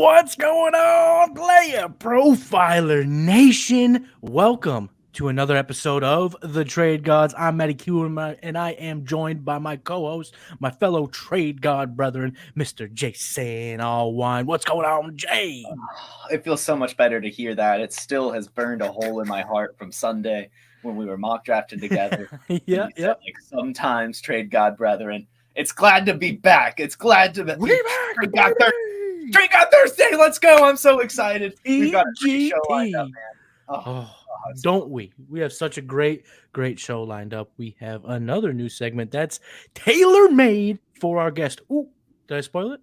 What's going on, Player Profiler Nation? Welcome to another episode of The Trade Gods. I'm Matty, Kiwoom, and I am joined by my co-host, my fellow Trade God brethren, Mr. Jason Allwine. What's going on, Jay? It feels so much better to hear that. It still has burned a hole in my heart from Sunday when we were mock drafted together. Yeah. Said, like, sometimes Trade God brethren. It's glad to be back. It's glad to be back. Trade God Thursday. Let's go. I'm so excited. We've got a great show lined up, man. Don't we? We have such a great show lined up. We have another new segment that's tailor-made for our guest. Ooh, did I spoil it?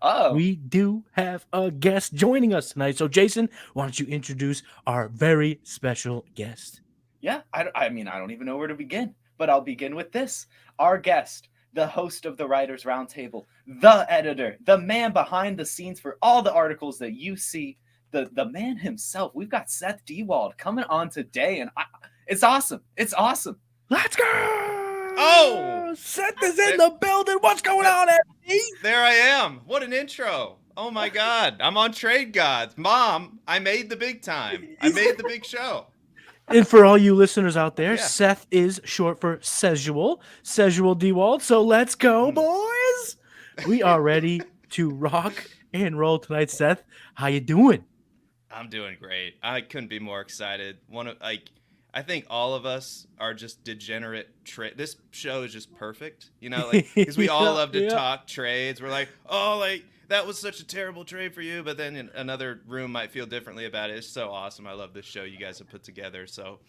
Oh. We do have a guest joining us tonight. So, Jason, why don't you introduce our very special guest? Yeah, I mean, I don't even know where to begin, but I'll begin with this. Our guest, the host of the Writers Roundtable, the editor, the man behind the scenes for all the articles that you see, the man himself. We've got Seth Diewold coming on today, and it's awesome. It's awesome. Let's go! Oh! Seth is in the building. What's going on, Andy? There I am. What an intro. Oh, my God. I'm on Trade Gods. Mom, I made the big time. I made the big show. And for all you listeners out there, Yeah. Seth is short for Sezual Diewold. So let's go, boys. We are ready to rock and roll tonight. Seth, how you doing? I'm doing great. I couldn't be more excited. I think all of us are just degenerate this show is just perfect, because we all love to talk trades. We're like, that was such a terrible trade for you, but then in another room might feel differently about it. It's so awesome. I love this show you guys have put together. So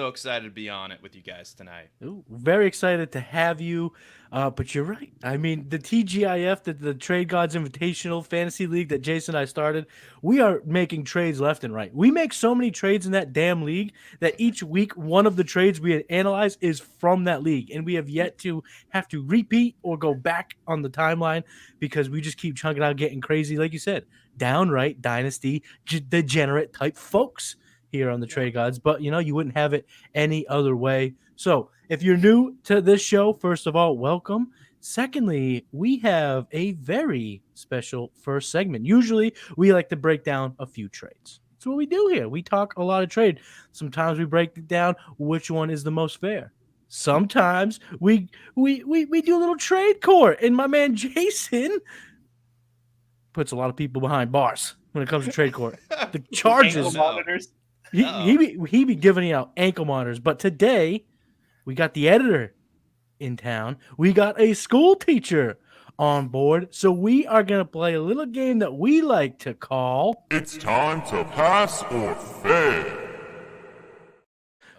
excited to be on it with you guys tonight. Ooh, very excited to have you. But you're right. I mean, the TGIF, the Trade Gods Invitational Fantasy League that Jason and I started, we are making trades left and right. We make so many trades in that damn league that each week one of the trades we analyze is from that league. And we have yet to have to repeat or go back on the timeline because we just keep chunking out, getting crazy, like you said, downright dynasty degenerate type folks here on the Trade Gods. But, you wouldn't have it any other way. So if you're new to this show, first of all, welcome. Secondly, we have a very special first segment. Usually we like to break down a few trades. That's what we do here. We talk a lot of trade. Sometimes we break it down which one is the most fair. Sometimes we do a little trade court, and my man Jason puts a lot of people behind bars when it comes to trade court. The charges, monitors. He be giving out ankle monitors, but today we got the editor in town. We got a school teacher on board, so we are gonna play a little game that we like to call It's Time to Pass or Fail.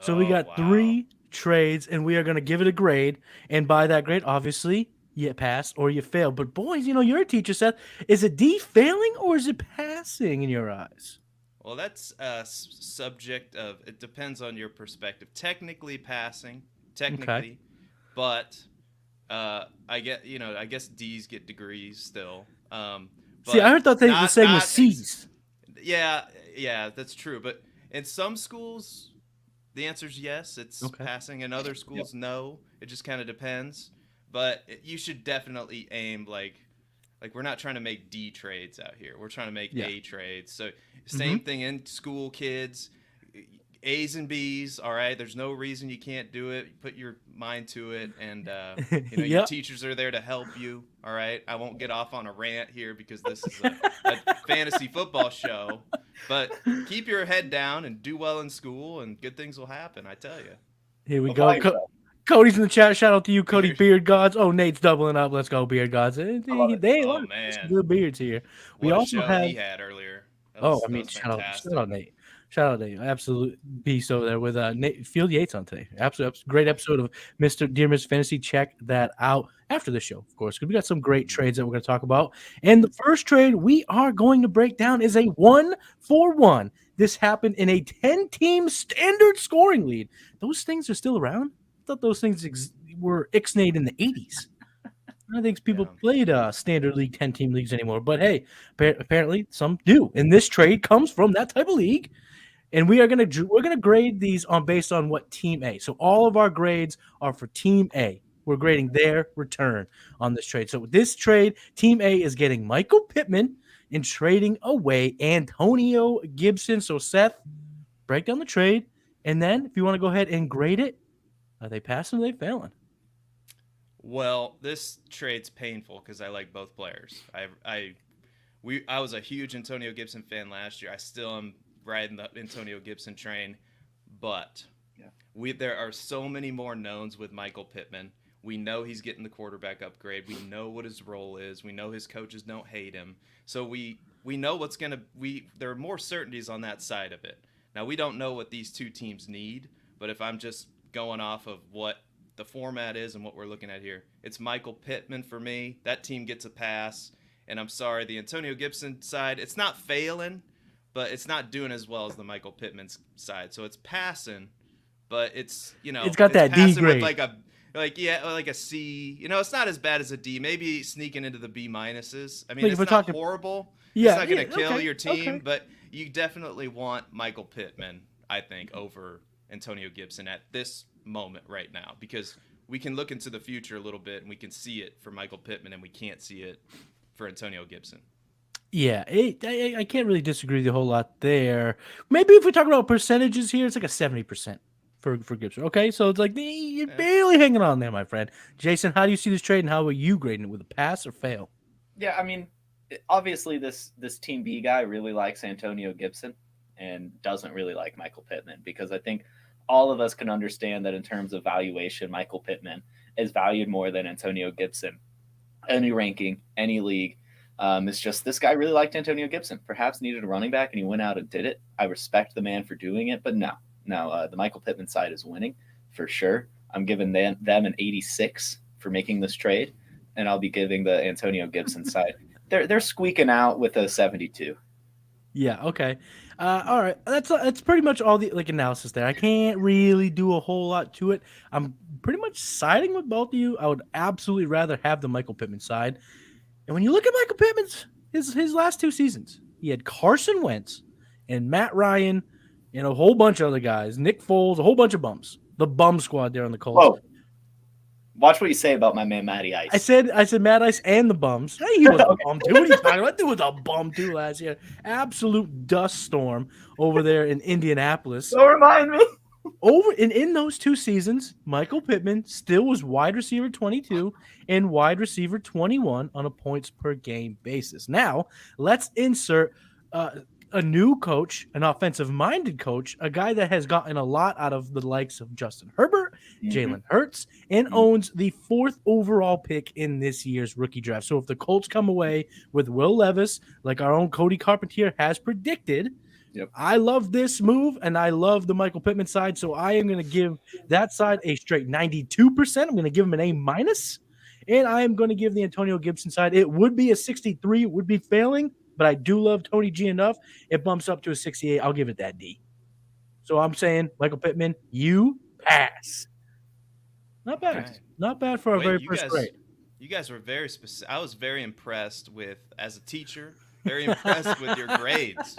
So we got 3 trades, and we are gonna give it a grade. And by that grade, obviously, you pass or you fail. But boys, you're a teacher, Seth. Is it D failing or is it passing in your eyes? Well, that's a subject of, it depends on your perspective. Technically passing, Okay. but I guess D's get degrees still. See, I thought they were saying was C's. Yeah, that's true. But in some schools, the answer is yes, it's passing. In other schools, no. It just kind of depends. But you should definitely aim like we're not trying to make D trades out here. We're trying to make A trades. So same thing in school, kids. A's and B's, all right? There's no reason you can't do it. Put your mind to it, and your teachers are there to help you, all right? I won't get off on a rant here because this is a fantasy football show. But keep your head down and do well in school, and good things will happen, I tell you. Here we go. Cody's in the chat. Shout out to you, Cody. Beard Gods. Oh, Nate's doubling up. Let's go, Beard Gods. They man. some good beards here. We What a also show have. he had earlier. Shout out Nate. Shout out Nate. Absolute beast over there with Nate Field Yates on today. Absolute great episode of Dear Mr. Fantasy. Check that out after the show, of course, because we got some great trades that we're going to talk about. And the first trade we are going to break down is a 1-for-1. This happened in a 10-team standard scoring lead. Those things are still around. I thought those things were ixnayed in the 80s. I don't think people played standard league 10-team leagues anymore. But hey, apparently some do. And this trade comes from that type of league. And we're gonna grade these based on what Team A. So all of our grades are for Team A. We're grading their return on this trade. So with this trade, Team A is getting Michael Pittman. in trading away Antonio Gibson. So, Seth, break down the trade. And then if you want to go ahead and grade it, are they passing or are they failing? Well, this trade's painful because I like both players. I was a huge Antonio Gibson fan last year. I still am riding the Antonio Gibson train, but there are so many more knowns with Michael Pittman. We know he's getting the quarterback upgrade. We know what his role is. We know his coaches don't hate him. So we know there are more certainties on that side of it. Now, we don't know what these two teams need, but if I'm just going off of what the format is and what we're looking at here, it's Michael Pittman for me. That team gets a pass. And I'm sorry, the Antonio Gibson side, it's not failing, but it's not doing as well as the Michael Pittman side. So it's passing, but it's got that D grade. With like a C. It's not as bad as a D. Maybe sneaking into the B minuses. I mean, it's not horrible. Yeah, it's not going to kill your team, but you definitely want Michael Pittman, I think, over Antonio Gibson at this moment right now, because we can look into the future a little bit and we can see it for Michael Pittman and we can't see it for Antonio Gibson. Yeah, I can't really disagree with you a whole lot there. Maybe if we talk about percentages here, it's like a 70% for Gibson. Okay, so it's like you're barely hanging on there, my friend. Jason, how do you see this trade and how are you grading it, with a pass or fail? Yeah, I mean, obviously this Team B guy really likes Antonio Gibson and doesn't really like Michael Pittman, because I think all of us can understand that in terms of valuation, Michael Pittman is valued more than Antonio Gibson. Any ranking, any league. It's just this guy really liked Antonio Gibson, perhaps needed a running back, and he went out and did it. I respect the man for doing it, but no, the Michael Pittman side is winning for sure. I'm giving them an 86 for making this trade, and I'll be giving the Antonio Gibson side. They're squeaking out with a 72. Yeah. Okay. All right. That's pretty much all the analysis there. I can't really do a whole lot to it. I'm pretty much siding with both of you. I would absolutely rather have the Michael Pittman side. And when you look at Michael Pittman's his last two seasons, he had Carson Wentz and Matt Ryan and a whole bunch of other guys, Nick Foles, a whole bunch of bums. The bum squad there on the Colts. Whoa. Watch what you say about my man Matty Ice. I said Matt Ice and the bums. Hey, he was a bum too. What are you talking about? That dude was a bum too last year. Absolute dust storm over there in Indianapolis. Don't remind me. In those two seasons, Michael Pittman still was wide receiver 22 and wide receiver 21 on a points per game basis. Now, let's insert a new coach, an offensive-minded coach, a guy that has gotten a lot out of the likes of Justin Herbert, Jalen Hurts, and owns the 4th overall pick in this year's rookie draft. So if the Colts come away with Will Levis, like our own Cody Carpentier has predicted, I love this move, and I love the Michael Pittman side, so I am going to give that side a straight 92%. I'm going to give him an A-, and I am going to give the Antonio Gibson side, it would be a 63. It would be failing, but I do love Tony G enough. It bumps up to a 68. I'll give it that D. So I'm saying, Michael Pittman, you pass. Not bad. Right. Not bad for our very first grade. You guys were very specific. I was very impressed with, as a teacher, very impressed with your grades.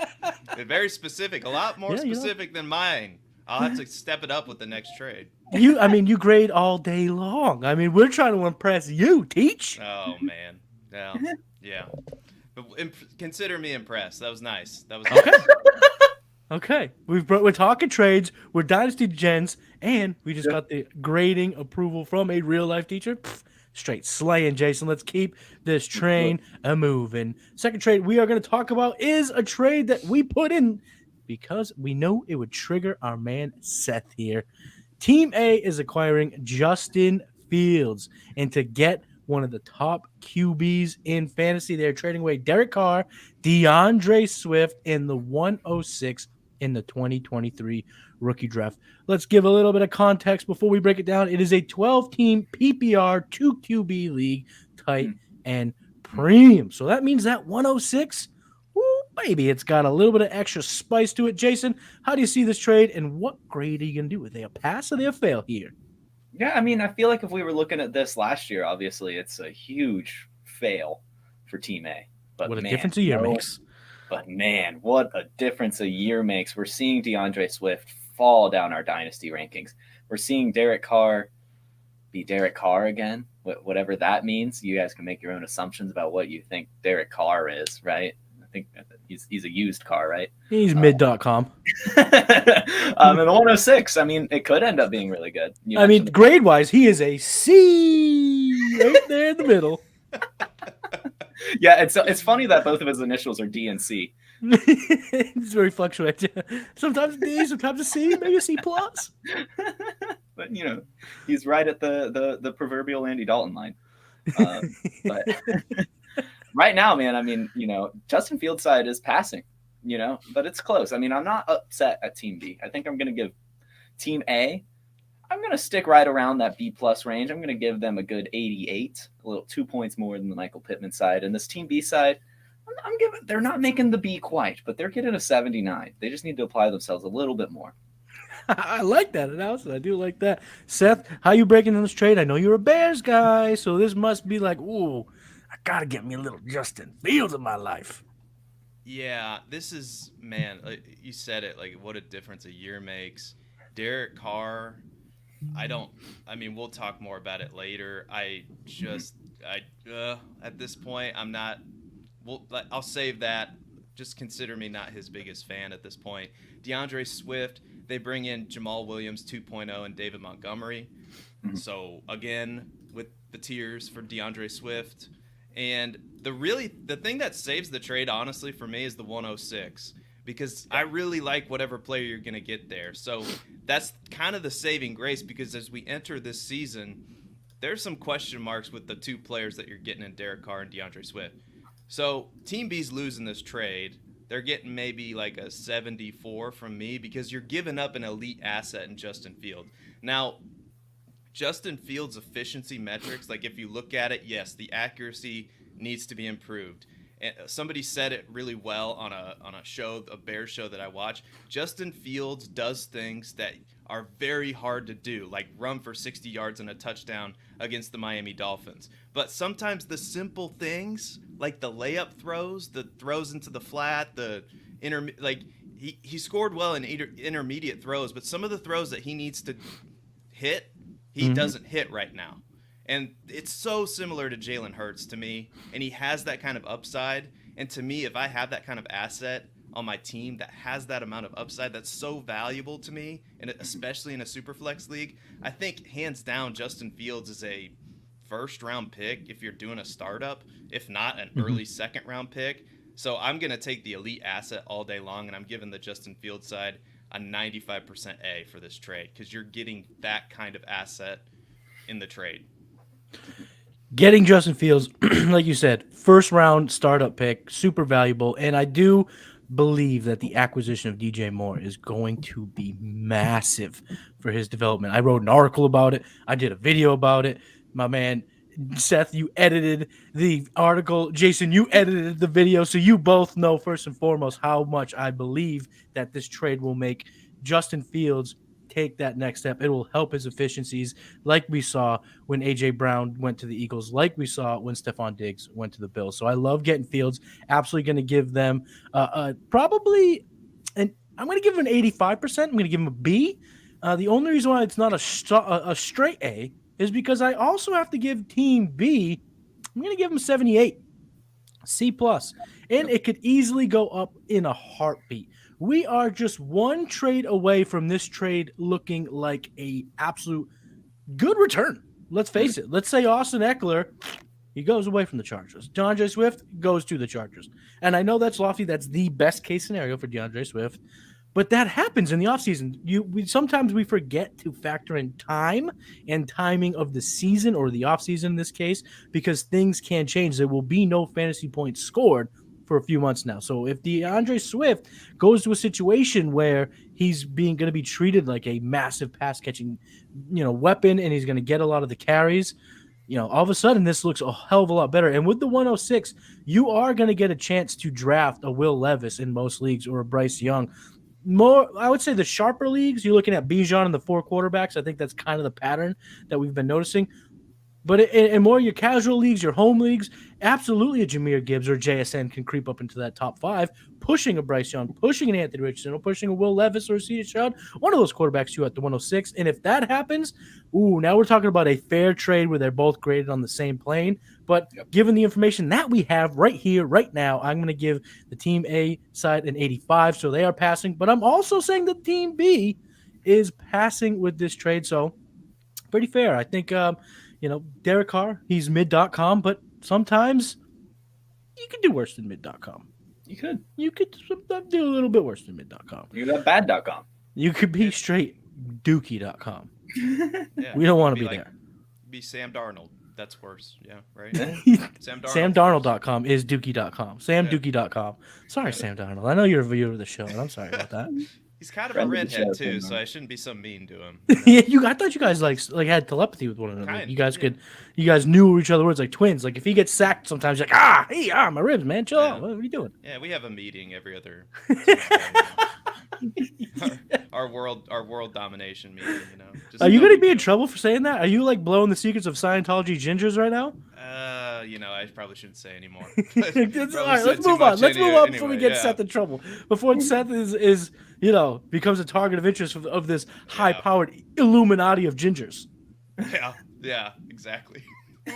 They're very specific, a lot more specific than mine. I'll have to step it up with the next trade. You grade all day long. I mean, we're trying to impress you, teach. Oh, man. Yeah. But consider me impressed. That was nice. Okay. Okay. We're talking trades. We're Dynasty Gens, and we just got the grading approval from a real-life teacher. Straight slaying, Jason. Let's keep this train a-moving. Second trade we are going to talk about is a trade that we put in because we know it would trigger our man Seth here. Team A is acquiring Justin Fields, and to get one of the top QBs in fantasy, they're trading away Derek Carr, DeAndre Swift, and the 106 in the 2023 rookie draft. Let's give a little bit of context before we break it down. It is a 12-team PPR 2 QB league, tight and premium. So that means that 106, baby, it's got a little bit of extra spice to it. Jason, how do you see this trade, and what grade are you going to do? Are they a pass or they a fail here? Yeah, I mean, I feel like if we were looking at this last year, obviously it's a huge fail for Team A. But what a difference a year makes. But man, what a difference a year makes. We're seeing DeAndre Swift fall down our dynasty rankings. We're seeing Derek Carr be Derek Carr again, whatever that means. You guys can make your own assumptions about what you think Derek Carr is, right? think he's a used car, right? He's mid.com. And the 106, I mean, it could end up being really good. I mean, grade-wise, he is a C right there in the middle. Yeah, it's funny that both of his initials are D and C. It's very fluctuating. Sometimes a D, sometimes a C, maybe a C plus. But he's right at the proverbial Andy Dalton line. But right now, man, I mean, Justin Fields' side is passing, but it's close. I mean, I'm not upset at Team B. I think I'm going to give Team A, I'm going to stick right around that B plus range. I'm going to give them a good 88, a little 2 points more than the Michael Pittman side. And this Team B side, they're not making the B quite, but they're getting a 79. They just need to apply themselves a little bit more. I like that analysis. I do like that. Seth, how you breaking in this trade? I know you're a Bears guy, so this must be like, ooh, I got to get me a little Justin Fields in my life. Yeah, this is, man, like you said it, like what a difference a year makes. Derek Carr, we'll talk more about it later. At this point, I'll save that. Just consider me not his biggest fan at this point. DeAndre Swift, they bring in Jamal Williams 2.0 and David Montgomery. Mm-hmm. So again, with the tiers for DeAndre Swift. And the thing that saves the trade, honestly, for me is the 106. Because I really like whatever player you're going to get there. So that's kind of the saving grace, because as we enter this season, there's some question marks with the two players that you're getting in Derek Carr and DeAndre Swift. So Team B's losing this trade. They're getting maybe like a 74 from me, because you're giving up an elite asset in Justin Fields. Now, Justin Fields' efficiency metrics, like if you look at it, yes, the accuracy needs to be improved. And somebody said it really well on a show, a Bears show that I watch. Justin Fields does things that are very hard to do, like run for 60 yards and a touchdown against the Miami Dolphins. But sometimes the simple things, like the layup throws, the throws into the flat, he scored well in intermediate throws, but some of the throws that he needs to hit, he doesn't hit right now. And it's so similar to Jalen Hurts to me, and he has that kind of upside. And to me, if I have that kind of asset on my team that has that amount of upside, that's so valuable to me, and especially in a Superflex league, I think hands down Justin Fields is a first-round pick if you're doing a startup, if not an early second-round pick. So I'm going to take the elite asset all day long, and I'm giving the Justin Fields side a 95% A for this trade, because you're getting that kind of asset in the trade. Getting Justin Fields, like you said, first round startup pick, super valuable. And I do believe that the acquisition of DJ Moore is going to be massive for his development. I wrote an article about it. I did a video about it. My man, Seth, you edited the article. Jason, you edited the video. So you both know, first and foremost, how much I believe that this trade will make Justin Fields take that next step. It will help his efficiencies, like we saw when A.J. Brown went to the Eagles, like we saw when Stephon Diggs went to the Bills. So I love getting Fields. Absolutely going to give them probably, and I'm going to give him an 85%. I'm going to give him a B. The only reason why it's not a straight A is because I also have to give Team B, I'm going to give him 78, C+. And it could easily go up in a heartbeat. We are just one trade away from this trade looking like a absolute good return. Let's face it. Let's say Austin Eckler, he goes away from the Chargers. DeAndre Swift goes to the Chargers. And I know that's lofty. That's the best case scenario for DeAndre Swift. But that happens in the offseason. Sometimes we forget to factor in time and timing of the season, or the offseason in this case, because things can change. There will be no fantasy points scored for a few months now. So if DeAndre Swift goes to a situation where he's going to be treated like a massive pass catching, weapon, and he's going to get a lot of the carries, all of a sudden this looks a hell of a lot better. And with the 106, you are going to get a chance to draft a Will Levis in most leagues, or a Bryce Young. More, I would say the sharper leagues, you're looking at Bijan and the 4 quarterbacks. I think that's kind of the pattern that we've been noticing. But in more your casual leagues, your home leagues, absolutely a Jahmyr Gibbs or JSN can creep up into that top 5, pushing a Bryce Young, pushing an Anthony Richardson, or pushing a Will Levis or a C.J. Stroud, one of those quarterbacks you at the 106. And if that happens, now we're talking about a fair trade where they're both graded on the same plane. But given the information that we have right here, right now, I'm going to give the Team A side an 85, so they are passing. But I'm also saying that Team B is passing with this trade, so pretty fair. I think, Derek Carr, he's mid.com, but sometimes you could do worse than mid.com. You could. You could do a little bit worse than mid.com. You got bad.com. You could be straight dookie.com. Yeah, we don't want to be there. Be Sam Darnold. That's worse. Yeah, right? Sam Darnold.com is dookie.com. SamDookie.com. Sorry, Sam Darnold. I know you're a viewer of the show, and I'm sorry about that. He's kind of a redhead too, so I shouldn't be so mean to him. Yeah, I thought you guys like had telepathy with one another. You guys knew each other words like twins. Like if he gets sacked, sometimes you're like, hey, my ribs, man, chill out. What are you doing? Yeah, we have a meeting every other. our world domination meeting. Are you gonna be in trouble for saying that? Are you like blowing the secrets of Scientology gingers right now? I probably shouldn't say anymore. All right, let's move on. Let's move on before we get Seth in trouble. Before Seth is becomes a target of interest of this high-powered Illuminati of gingers. Yeah, exactly.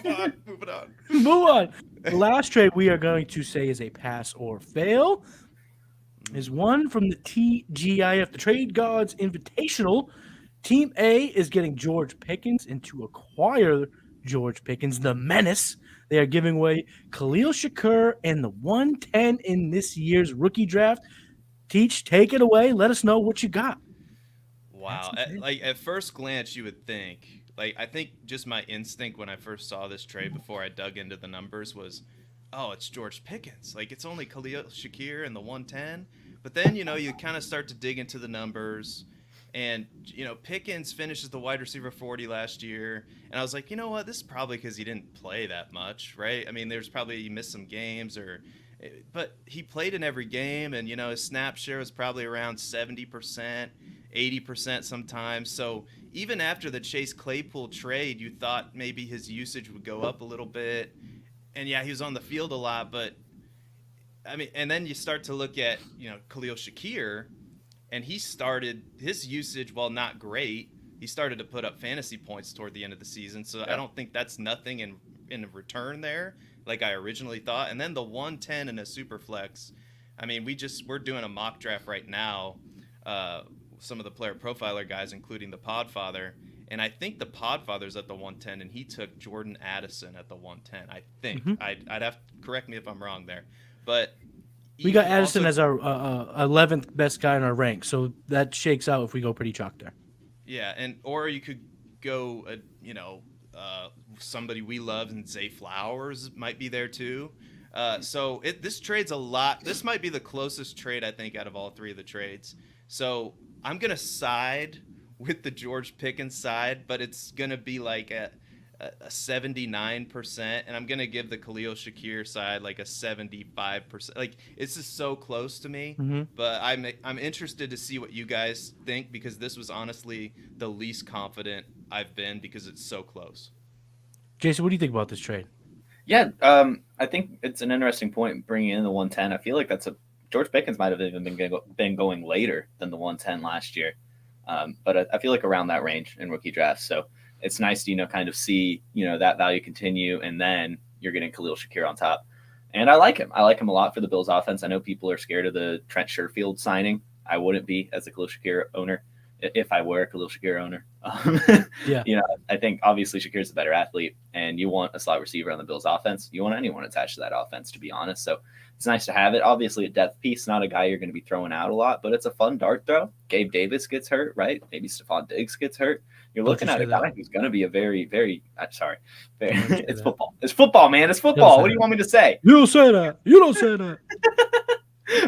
Moving on. Move on. The last trade we are going to say is a pass or fail is one from the TGIF, the Trade Gods Invitational. Team A is getting George Pickens, and to acquire George Pickens, the menace, they are giving away Khalil Shakir and the 110 in this year's rookie draft. Take it away. Let us know what you got. Wow. At first glance, you would think, I think just my instinct when I first saw this trade before I dug into the numbers was, oh, it's George Pickens. It's only Khalil Shakir and the 110. But then, you kind of start to dig into the numbers. And, Pickens finishes the wide receiver 40 last year. And I was like, you know what? This is probably because he didn't play that much, right? I mean, there's probably he missed some games but he played in every game. And, his snap share was probably around 70%, 80% sometimes. So even after the Chase Claypool trade, you thought maybe his usage would go up a little bit. And, yeah, he was on the field a lot. But, I mean, and then you start to look at, Khalil Shakir. And he started his usage, while not great, he started to put up fantasy points toward the end of the season. So I don't think that's nothing in return there, like I originally thought. And then the 110 in a super flex. I mean, we're doing a mock draft right now. Some of the player profiler guys, including the Podfather. And I think the Podfather's at the 110, and he took Jordan Addison at the 110. I think. Mm-hmm. I'd have to correct me if I'm wrong there. But we got Addison as our 11th best guy in our rank, so that shakes out if we go pretty chalk there. Yeah, or you could go, somebody we love, and Zay Flowers might be there too. So this trade's a lot. This might be the closest trade, I think, out of all three of the trades. So I'm going to side with the George Pickens side, but it's going to be like a 79%, and I'm going to give the Khalil Shakir side like a 75%. Like, it's just so close to me, but I'm interested to see what you guys think, because this was honestly the least confident I've been because it's so close. Jason, what do you think about this trade? Yeah, I think it's an interesting point bringing in the 110. I feel like George Pickens might have even been going later than the 110 last year, but I feel like around that range in rookie drafts. So it's nice to, kind of see, that value continue, and then you're getting Khalil Shakir on top. And I like him. I like him a lot for the Bills offense. I know people are scared of the Trent Sherfield signing. I wouldn't be as a Khalil Shakir owner if I were a Khalil Shakir owner. Yeah. I think obviously Shakir's a better athlete, and you want a slot receiver on the Bills offense. You want anyone attached to that offense, to be honest. So it's nice to have it. Obviously a depth piece, not a guy you're going to be throwing out a lot, but it's a fun dart throw. Gabe Davis gets hurt, right? Maybe Stephon Diggs gets hurt. You're looking at a guy who's going to be a very, very, it's football. It's football, man. It's football. What do you want me to say? You don't say that. You don't say that.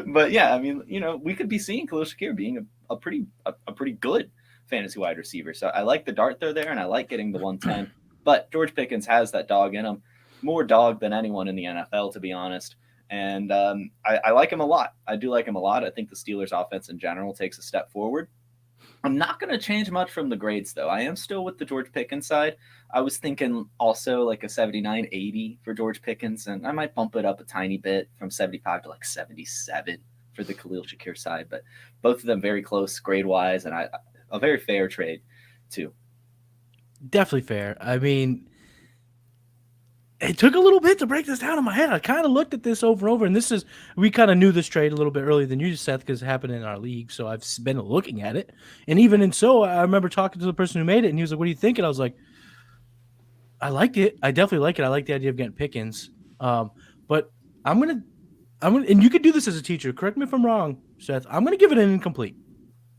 But yeah, I mean, we could be seeing Khalil Shakir being a pretty good fantasy wide receiver. So I like the dart throw there, and I like getting the 110. But George Pickens has that dog in him, more dog than anyone in the NFL, to be honest. And I like him a lot. I do like him a lot. I think the Steelers offense in general takes a step forward. I'm not going to change much from the grades, though. I am still with the George Pickens side. I was thinking also like a 79, 80 for George Pickens, and I might bump it up a tiny bit from 75 to like 77 for the Khalil Shakir side. But both of them very close grade-wise, and a very fair trade, too. Definitely fair. I mean, it took a little bit to break this down in my head. I kind of looked at this over and over, and we kind of knew this trade a little bit earlier than you, Seth, because it happened in our league. So I've been looking at it, and even in so, I remember talking to the person who made it, and he was like, "What do you think?" And I was like, "I liked it. I definitely like it. I like the idea of getting Pickens." But I'm gonna, and you could do this as a teacher. Correct me if I'm wrong, Seth. I'm gonna give it an incomplete.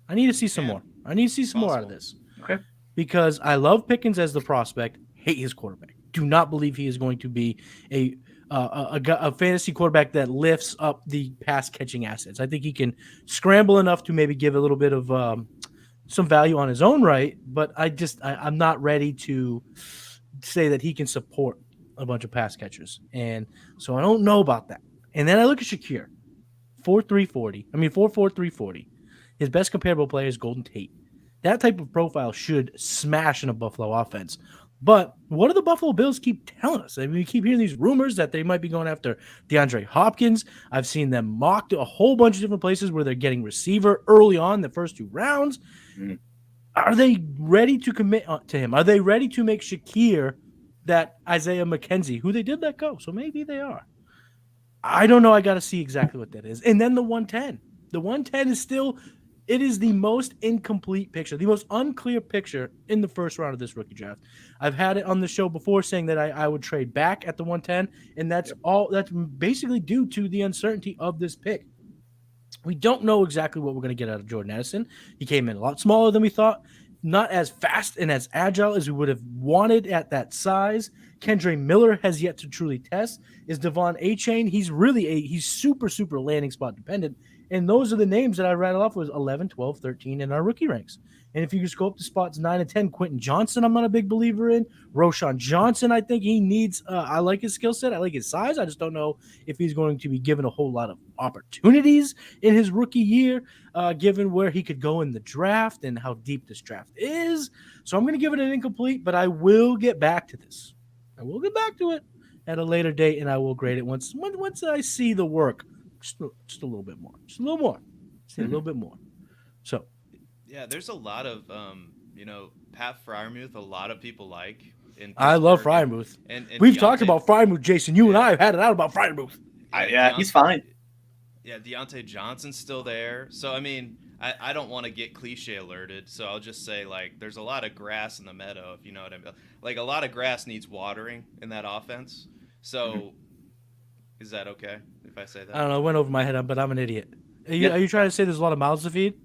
I need to see some more. I need to see some more out of this. Okay. Because I love Pickens as the prospect. Hate his quarterback. Do not believe he is going to be a fantasy quarterback that lifts up the pass catching assets. I think he can scramble enough to maybe give a little bit of some value on his own right, but I'm not ready to say that he can support a bunch of pass catchers, and so I don't know about that. And then I look at Shakir, 4.340. I mean 4.4 340. His best comparable player is Golden Tate. That type of profile should smash in a Buffalo offense. But what do the Buffalo Bills keep telling us? I mean, we keep hearing these rumors that they might be going after DeAndre Hopkins. I've seen them mocked a whole bunch of different places where they're getting receiver early on the first 2 rounds. Mm. Are they ready to commit to him? Are they ready to make Shakir that Isaiah McKenzie, who they did let go? So maybe they are. I don't know. I got to see exactly what that is. And then the 110. The 110 is still... It is the most incomplete picture, the most unclear picture in the first round of this rookie draft. I've had it on the show before saying that I would trade back at the 110, and that's basically due to the uncertainty of this pick. We don't know exactly what we're going to get out of Jordan Addison. He came in a lot smaller than we thought, not as fast and as agile as we would have wanted at that size. Kendre Miller has yet to truly test. Is Devon A-Chain? He's super, super landing spot dependent. And those are the names that I rattled off was 11, 12, 13 in our rookie ranks. And if you just go up to spots 9 and 10, Quentin Johnson, I'm not a big believer in. Roshan Johnson, I think he needs I like his skill set. I like his size. I just don't know if he's going to be given a whole lot of opportunities in his rookie year, given where he could go in the draft and how deep this draft is. So I'm going to give it an incomplete, but I will get back to this. I will get back to it at a later date, and I will grade it once I see the work. Just a little bit more. Just a little more. Just a little bit more. So, yeah, there's a lot of Pat Freiermuth. A lot of people like. I love Freiermuth. And we've talked about Freiermuth, Jason. You and I have had it out about Freiermuth. He's fine. Yeah, Deontay Johnson's still there. So I mean, I don't want to get cliche alerted. So I'll just say like, there's a lot of grass in the meadow. If you know what I mean. Like a lot of grass needs watering in that offense. So. Is that okay if I say that? I don't know. It went over my head, but I'm an idiot. Are you trying to say there's a lot of mouths to feed?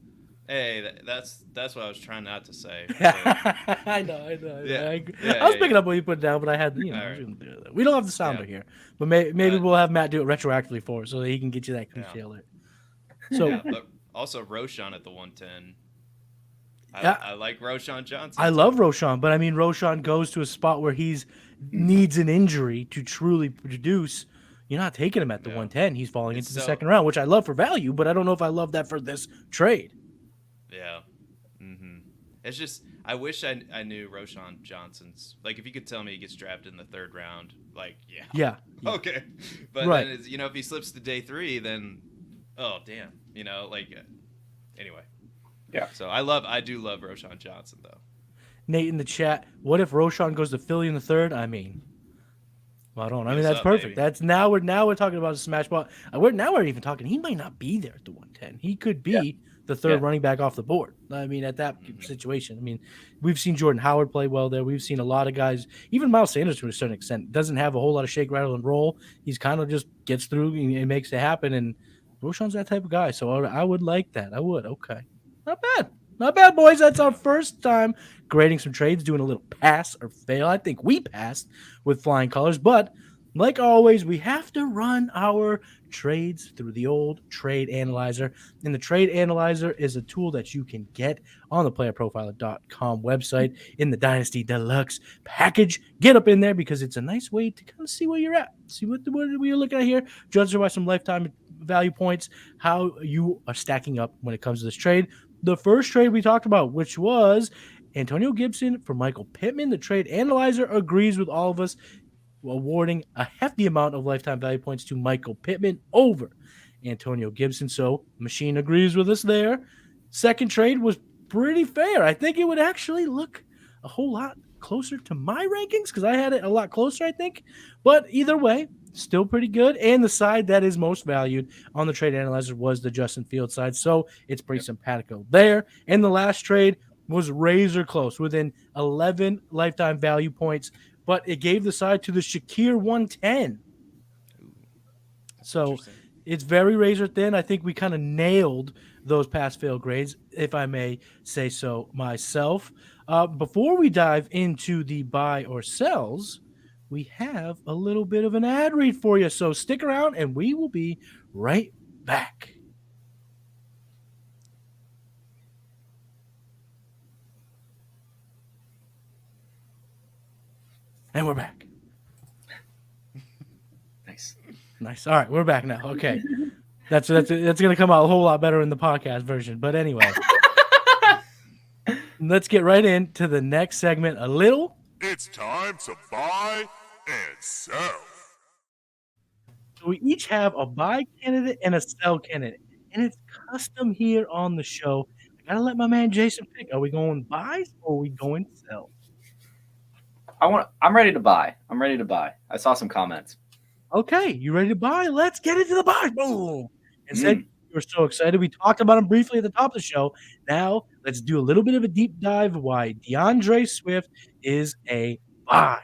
Hey, that's what I was trying not to say. I know. Yeah. I was picking up what you put down, but I had, Right. We don't have the sounder here. But maybe we'll have Matt do it retroactively for us so that he can get you that cliche alert. So, but also Roshan at the 110. I like Roshan Johnson. I love Roshan, but I mean, Roshan goes to a spot where he's needs an injury to truly produce. You're not taking him at the 110. He's falling into the second round, which I love for value, but I don't know if I love that for this trade. Yeah. Mm-hmm. It's just, I wish I knew Roshan Johnson's. Like, if you could tell me he gets drafted in the 3rd round, like, yeah. Okay. But then, if he slips to day 3, then, oh, damn. Anyway. Yeah. So I do love Roshan Johnson, though. Nate in the chat, what if Roshan goes to Philly in the 3rd? I mean... Well, I don't. I mean, that's perfect. Baby. That's now we're talking about a smash spot. We're even talking. He might not be there at the 110. He could be the 3rd running back off the board. I mean, at that situation. I mean, we've seen Jordan Howard play well there. We've seen a lot of guys, even Miles Sanders to a certain extent, doesn't have a whole lot of shake, rattle, and roll. He's kind of just gets through and makes it happen. And Roshan's that type of guy. So I would like that. I would. Okay. Not bad, boys. That's our first time grading some trades, doing a little pass or fail. I think we passed with flying colors, but like always, we have to run our trades through the old Trade Analyzer. And the Trade Analyzer is a tool that you can get on the PlayerProfiler.com website in the Dynasty Deluxe package. Get up in there because it's a nice way to kind of see where you're at. See what you're looking at here. Judge by some lifetime value points, how you are stacking up when it comes to this trade. the first trade we talked about, which was Antonio Gibson for Michael Pittman. The trade analyzer agrees with all of us, awarding a hefty amount of lifetime value points to Michael Pittman over Antonio Gibson. So machine agrees with us there. Second trade was pretty fair. I think it would actually look a whole lot closer to my rankings because I had it a lot closer, I think. But either way, still pretty good. And the side that is most valued on the trade analyzer was the Justin Fields side. So it's pretty simpatico there. And the last trade was razor close, within 11 lifetime value points, but it gave the side to the Shakir 110. So it's very razor thin. I think we kind of nailed those pass-fail grades, if I may say so myself. Before we dive into the buy or sells, we have a little bit of an ad read for you. So stick around, and we will be right back. And we're back. Nice. All right, we're back now. Okay. That's going to come out a whole lot better in the podcast version. But anyway, let's get right into the next segment. It's time to buy and sell. So we each have a buy candidate and a sell candidate, and it's custom here on the show. I gotta let my man Jason pick. Are we going buys or are we going sell? I'm ready to buy. I saw some comments. Okay, you ready to buy? Let's get into the buy. Boom. And said you were so excited. We talked about him briefly at the top of the show. Now let's do a little bit of a deep dive why DeAndre Swift is a buy.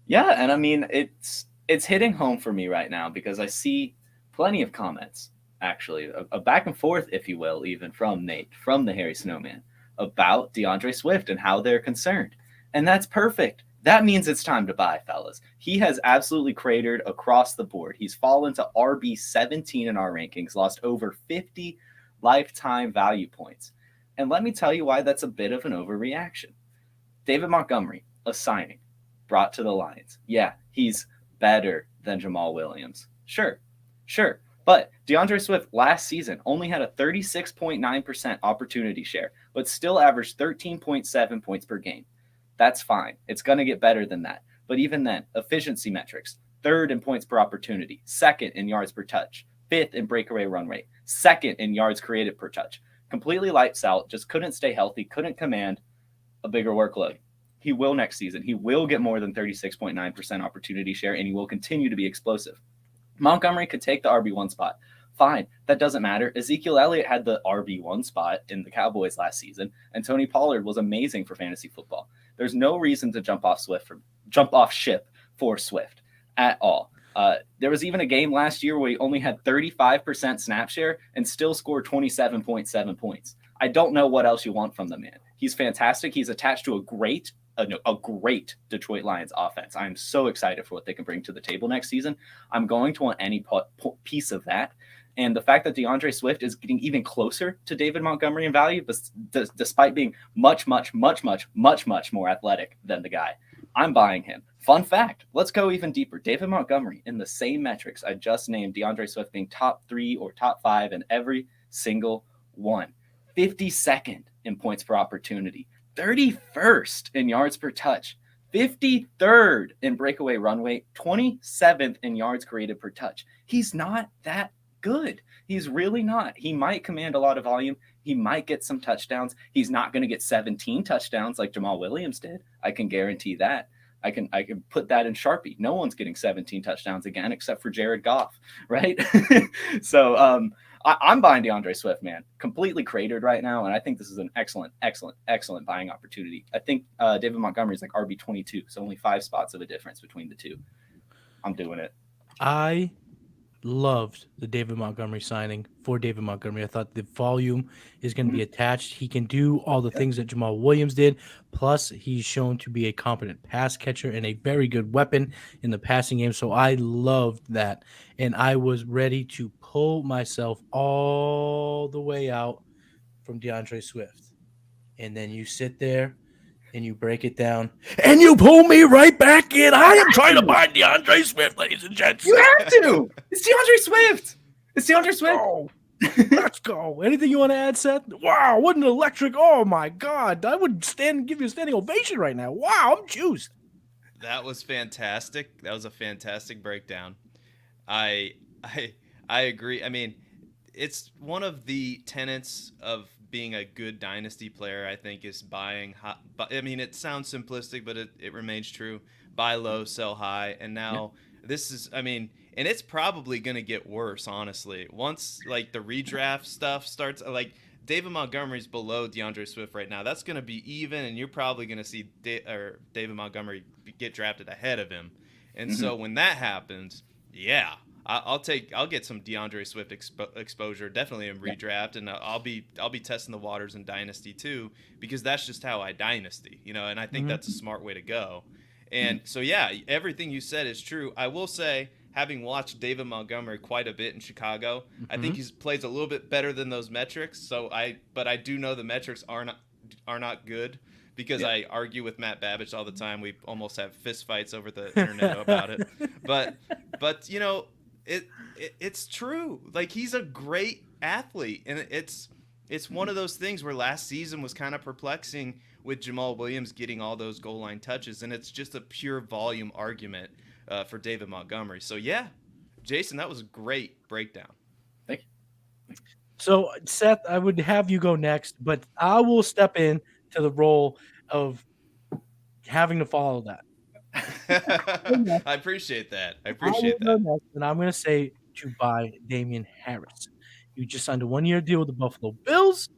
Yeah, and I mean it's hitting home for me right now because I see plenty of comments, actually, a back and forth, if you will, even from Nate, from the Hairy Snowman, about DeAndre Swift and how they're concerned. And that's perfect. That means it's time to buy, fellas. He has absolutely cratered across the board. He's fallen to RB 17 in our rankings, lost over 50 lifetime value points. And let me tell you why that's a bit of an overreaction. David Montgomery, a signing, brought to the Lions. Yeah, he's better than Jamal Williams. Sure. But DeAndre Swift last season only had a 36.9% opportunity share, but still averaged 13.7 points per game. That's fine. It's going to get better than that. But even then, efficiency metrics, third in points per opportunity, second in yards per touch, fifth in breakaway run rate, second in yards created per touch. Completely lights out, just couldn't stay healthy, couldn't command a bigger workload. He will next season. He will get more than 36.9% opportunity share, and he will continue to be explosive. Montgomery could take the RB1 spot. Fine, that doesn't matter. Ezekiel Elliott had the RB1 spot in the Cowboys last season, and Tony Pollard was amazing for fantasy football. There's no reason to jump off ship for Swift at all. There was even a game last year where he only had 35% snap share and still scored 27.7 points. I don't know what else you want from the man. He's fantastic. He's attached to a great Detroit Lions offense. I'm so excited for what they can bring to the table next season. I'm going to want any piece of that. And the fact that DeAndre Swift is getting even closer to David Montgomery in value, despite being much more athletic than the guy, I'm buying him. Fun fact, let's go even deeper. David Montgomery, in the same metrics I just named, DeAndre Swift being top 3 or top 5 in every single one. 52nd in points per opportunity, 31st in yards per touch, 53rd in breakaway run rate, 27th in yards created per touch. He's not that good. He's really not. He might command a lot of volume. He might get some touchdowns. He's not going to get 17 touchdowns like Jamal Williams did. I can guarantee that. I can put that in Sharpie. No one's getting 17 touchdowns again except for Jared Goff, right? So I'm buying DeAndre Swift, man. Completely cratered right now, and I think this is an excellent buying opportunity. I think David Montgomery is like RB22, so only 5 spots of a difference between the two. I'm doing it. I loved the David Montgomery signing for David Montgomery. I thought the volume is going to be attached. He can do all the things that Jamal Williams did. Plus, he's shown to be a competent pass catcher and a very good weapon in the passing game. So I loved that. And I was ready to pull myself all the way out from DeAndre Swift. And then you sit there and you break it down, and you pull me right back in. I am trying to buy DeAndre Swift, ladies and gents. You have to. It's DeAndre Swift. Oh, Let's go. Anything you want to add, Seth? Wow, what an electric. Oh, my God. I would give you a standing ovation right now. Wow, I'm juiced. That was fantastic. That was a fantastic breakdown. I agree. I mean, it's one of the tenets of being a good dynasty player, I think, is buying high. I mean, it sounds simplistic, but it remains true. Buy low, sell high. And now this is, I mean, and it's probably going to get worse, honestly. Once, like, the redraft stuff starts, like, David Montgomery's below DeAndre Swift right now. That's going to be even, and you're probably going to see David Montgomery get drafted ahead of him. And so when that happens, yeah, I'll get some DeAndre Swift exposure, definitely in redraft, and I'll be testing the waters in dynasty too, because that's just how I dynasty, you know, and I think that's a smart way to go. And so yeah, everything you said is true. I will say, having watched David Montgomery quite a bit in Chicago, I think he plays a little bit better than those metrics. But I do know the metrics are not good, because I argue with Matt Babbage all the time. We almost have fist fights over the internet about it. But you know, it's true. Like, he's a great athlete, and it's one of those things where last season was kind of perplexing with Jamal Williams getting all those goal line touches, and it's just a pure volume argument for David Montgomery. So yeah, Jason, that was a great breakdown. Thank you. So Seth, I would have you go next, but I will step in to the role of having to follow that. I appreciate that. And I'm going to say to buy Damien Harris. You just signed a 1-year deal with the Buffalo Bills.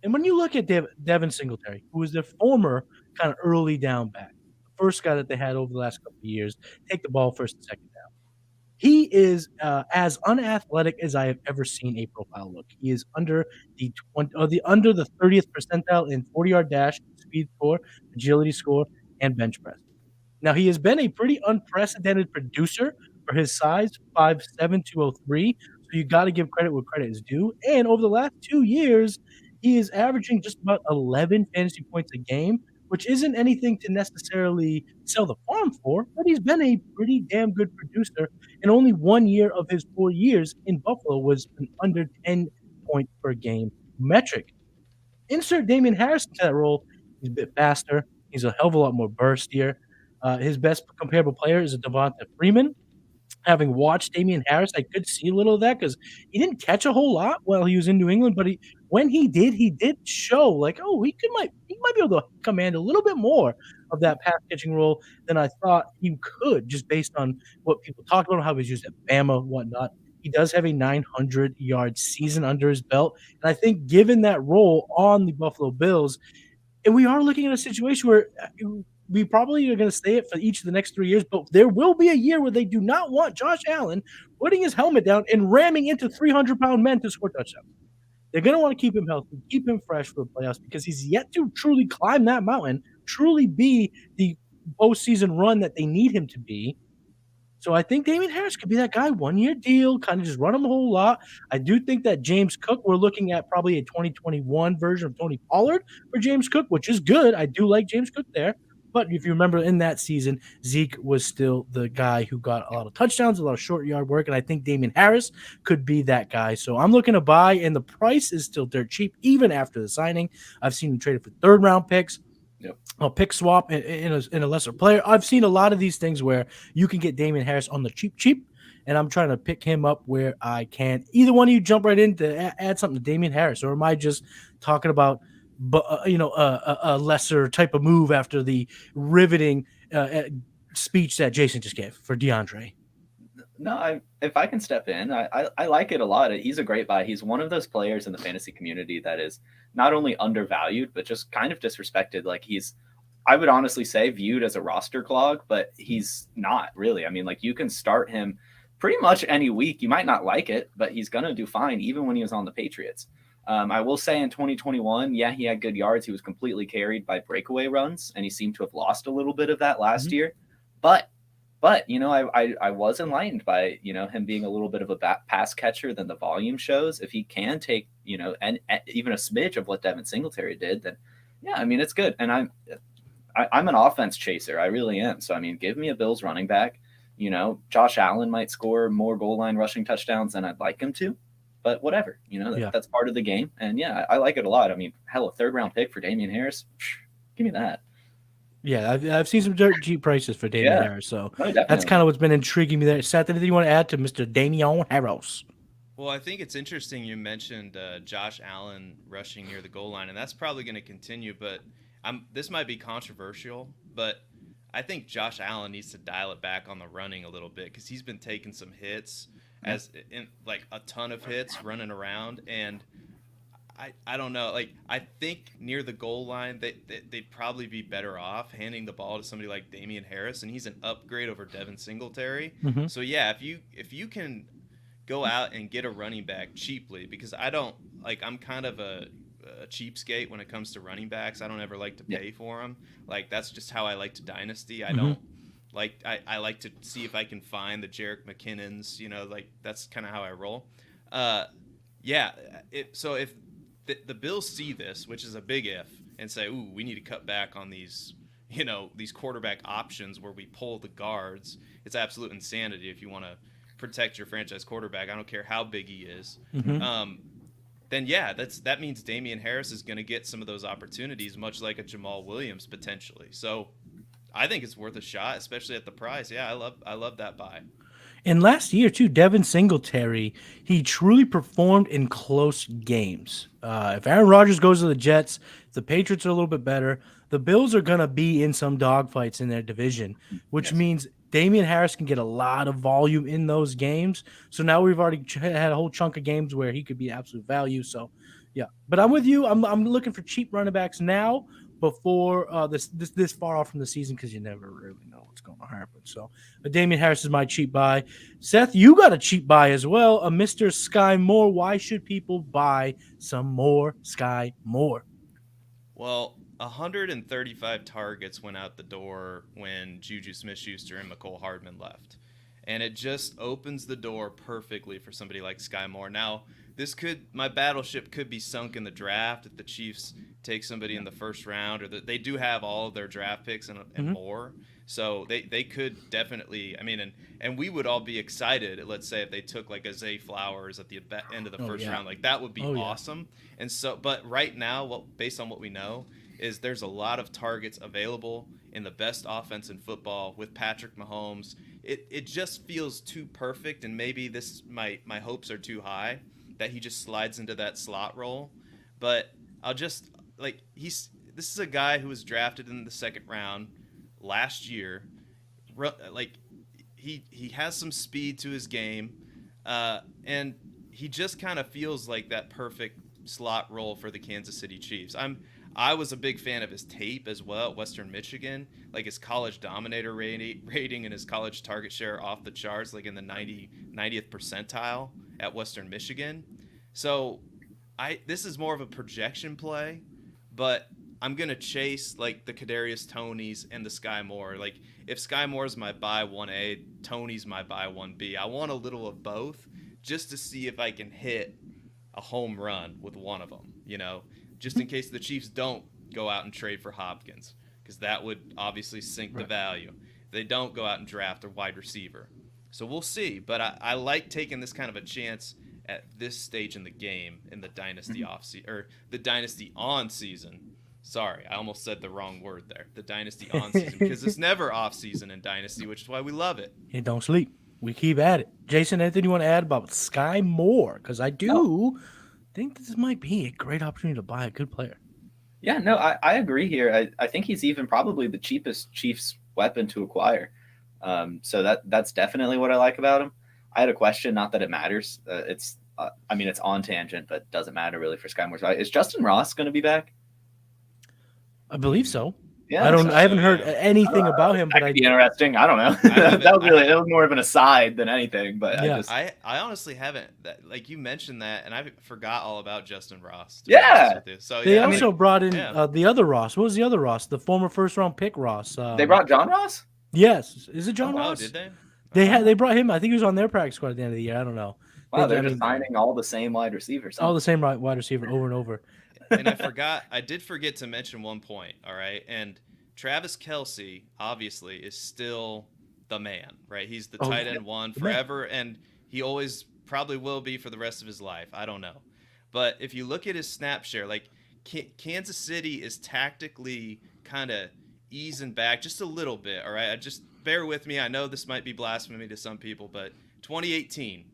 And when you look at Devin Singletary, who was their former kind of early down back, the first guy that they had over the last couple of years, take the ball first and second down. He is as unathletic as I have ever seen a profile look. He is under the 30th percentile in 40-yard dash, speed score, agility score, and bench press. Now, he has been a pretty unprecedented producer for his size, 5'7", 203. So you got to give credit where credit is due. And over the last 2 years, he is averaging just about 11 fantasy points a game, which isn't anything to necessarily sell the farm for, but he's been a pretty damn good producer. And only 1 year of his 4 years in Buffalo was an under 10 point per game metric. Insert Damien Harris into that role. He's a bit faster. He's a hell of a lot more burstier. His best comparable player is a Devonta Freeman. Having watched Damien Harris, I could see a little of that because he didn't catch a whole lot while he was in New England, but when he did show like, oh, he might be able to command a little bit more of that pass catching role than I thought he could, just based on what people talked about, how he was used at Bama, whatnot. He does have a 900-yard season under his belt, and I think given that role on the Buffalo Bills, and we are looking at a situation where we probably are going to stay it for each of the next 3 years, but there will be a year where they do not want Josh Allen putting his helmet down and ramming into 300-pound men to score touchdowns. They're going to want to keep him healthy, keep him fresh for the playoffs, because he's yet to truly climb that mountain, truly be the postseason run that they need him to be. So I think Damien Harris could be that guy, 1-year deal, kind of just run him a whole lot. I do think that James Cook, we're looking at probably a 2021 version of Tony Pollard for James Cook, which is good. I do like James Cook there. But if you remember in that season, Zeke was still the guy who got a lot of touchdowns, a lot of short yard work, and I think Damien Harris could be that guy. So I'm looking to buy, and the price is still dirt cheap, even after the signing. I've seen him traded for third-round picks. Yep. A pick swap in a lesser player. I've seen a lot of these things where you can get Damien Harris on the cheap, and I'm trying to pick him up where I can. Either one of you jump right in to add something to Damien Harris, or am I just talking about a lesser type of move after the riveting speech that Jason just gave for DeAndre? No, if I can step in, I like it a lot. He's a great buy. He's one of those players in the fantasy community that is not only undervalued, but just kind of disrespected. Like, he's, I would honestly say, viewed as a roster clog, but he's not really. I mean, like, you can start him pretty much any week. You might not like it, but he's going to do fine, even when he was on the Patriots. I will say in 2021, yeah, he had good yards. He was completely carried by breakaway runs, and he seemed to have lost a little bit of that last year. But you know, I was enlightened by, you know, him being a little bit of a pass catcher than the volume shows. If he can take, you know, and even a smidge of what Devin Singletary did, then yeah, I mean, it's good. And I'm an offense chaser. I really am. So, I mean, give me a Bills running back. You know, Josh Allen might score more goal line rushing touchdowns than I'd like him to. but whatever. That's part of the game. And yeah, I like it a lot. I mean, hell, a 3rd-round pick for Damien Harris, give me that. Yeah, I've seen some dirt cheap prices for Damien Harris, so that's kind of what's been intriguing me there. Seth, anything you want to add to Mr. Damien Harris? Well, I think it's interesting you mentioned Josh Allen rushing near the goal line, and that's probably going to continue. But this might be controversial, but I think Josh Allen needs to dial it back on the running a little bit because he's been taking some hits, like a ton of hits running around, and I don't know. Like, I think near the goal line, they'd probably be better off handing the ball to somebody like Damien Harris, and he's an upgrade over Devin Singletary. Mm-hmm. So yeah, if you can go out and get a running back cheaply, because I'm kind of a cheapskate when it comes to running backs. I don't ever like to pay for them. Like, that's just how I like to dynasty. I don't like. I like to see if I can find the Jerick McKinnons. Like, that's kind of how I roll. So if the Bills see this, which is a big if, and say, "Ooh, we need to cut back on these, these quarterback options where we pull the guards." It's absolute insanity if you want to protect your franchise quarterback. I don't care how big he is. Mm-hmm. Then yeah, that means Damien Harris is going to get some of those opportunities, much like a Jamal Williams potentially. So I think it's worth a shot, especially at the price. Yeah, I love that buy. And last year, too, Devin Singletary, he truly performed in close games. If Aaron Rodgers goes to the Jets, the Patriots are a little bit better. The Bills are going to be in some dogfights in their division, which means Damien Harris can get a lot of volume in those games. So now we've already had a whole chunk of games where he could be absolute value. So, yeah. But I'm with you. I'm looking for cheap running backs now before this far off from the season because you never really know what's going to happen. So, Damien Harris is my cheap buy. Seth, you got a cheap buy as well, a Mr. Skyy Moore. Why should people buy some more Skyy Moore? Well, 135 targets went out the door when Juju Smith-Schuster and McCole Hardman left. And it just opens the door perfectly for somebody like Skyy Moore. Now, my battleship could be sunk in the draft if the Chiefs take somebody in the first round, or they do have all of their draft picks and more. So they could definitely, and we would all be excited, let's say, if they took like a Zay Flowers at the end of the first round. Like, that would be awesome. And so, but right now, based on what we know, is there's a lot of targets available in the best offense in football with Patrick Mahomes. It just feels too perfect, and maybe my hopes are too high that he just slides into that slot role. But I'll just this is a guy who was drafted in the 2nd round last year. Like, he has some speed to his game, and he just kind of feels like that perfect slot role for the Kansas City Chiefs. I was a big fan of his tape as well at Western Michigan, like his college dominator rating and his college target share off the charts, like in the 90th percentile at Western Michigan. So this is more of a projection play, but I'm going to chase like the Kadarius Tonys and the Skyy Moore. Like, if Skyy Moore is my buy 1A, Toney's my buy 1B. I want a little of both just to see if I can hit a home run with one of them, just in case the Chiefs don't go out and trade for Hopkins, because that would obviously sink the value. If they don't go out and draft a wide receiver. So we'll see. But I like taking this kind of a chance at this stage in the game in the dynasty the dynasty on season. Sorry, I almost said the wrong word there. The dynasty on season, because it's never off season in dynasty, which is why we love it. Hey, don't sleep. We keep at it. Jason, anything you want to add about Skyy Moore? Because I do think this might be a great opportunity to buy a good player. Yeah, no, I agree here. I think he's even probably the cheapest Chiefs weapon to acquire. So that's definitely what I like about him. I had a question, not that it matters. It's on tangent, but doesn't matter really for Skyy Moore. Is Justin Ross going to be back? I believe so. Yeah, I haven't heard anything about him, but I'd be interesting. I don't know. That was more of an aside than anything. But yeah. I honestly haven't. Like, you mentioned that, and I forgot all about Justin Ross. So they also brought in the other Ross. What was the other Ross? The former 1st-round pick Ross. They brought John Ross. Yes, is it John Ross? Oh, did they? They brought him. I think he was on their practice squad at the end of the year. I don't know. Wow, they're just signing all the same wide receivers. All the same wide receiver over and over. And I did forget to mention one point, all right? And Travis Kelce, obviously, is still the man, right? He's the tight end one forever, and he always probably will be for the rest of his life. I don't know. But if you look at his snap share, like Kansas City is tactically kind of easing back just a little bit, all right? Just bear with me. I know this might be blasphemy to some people, but 2018,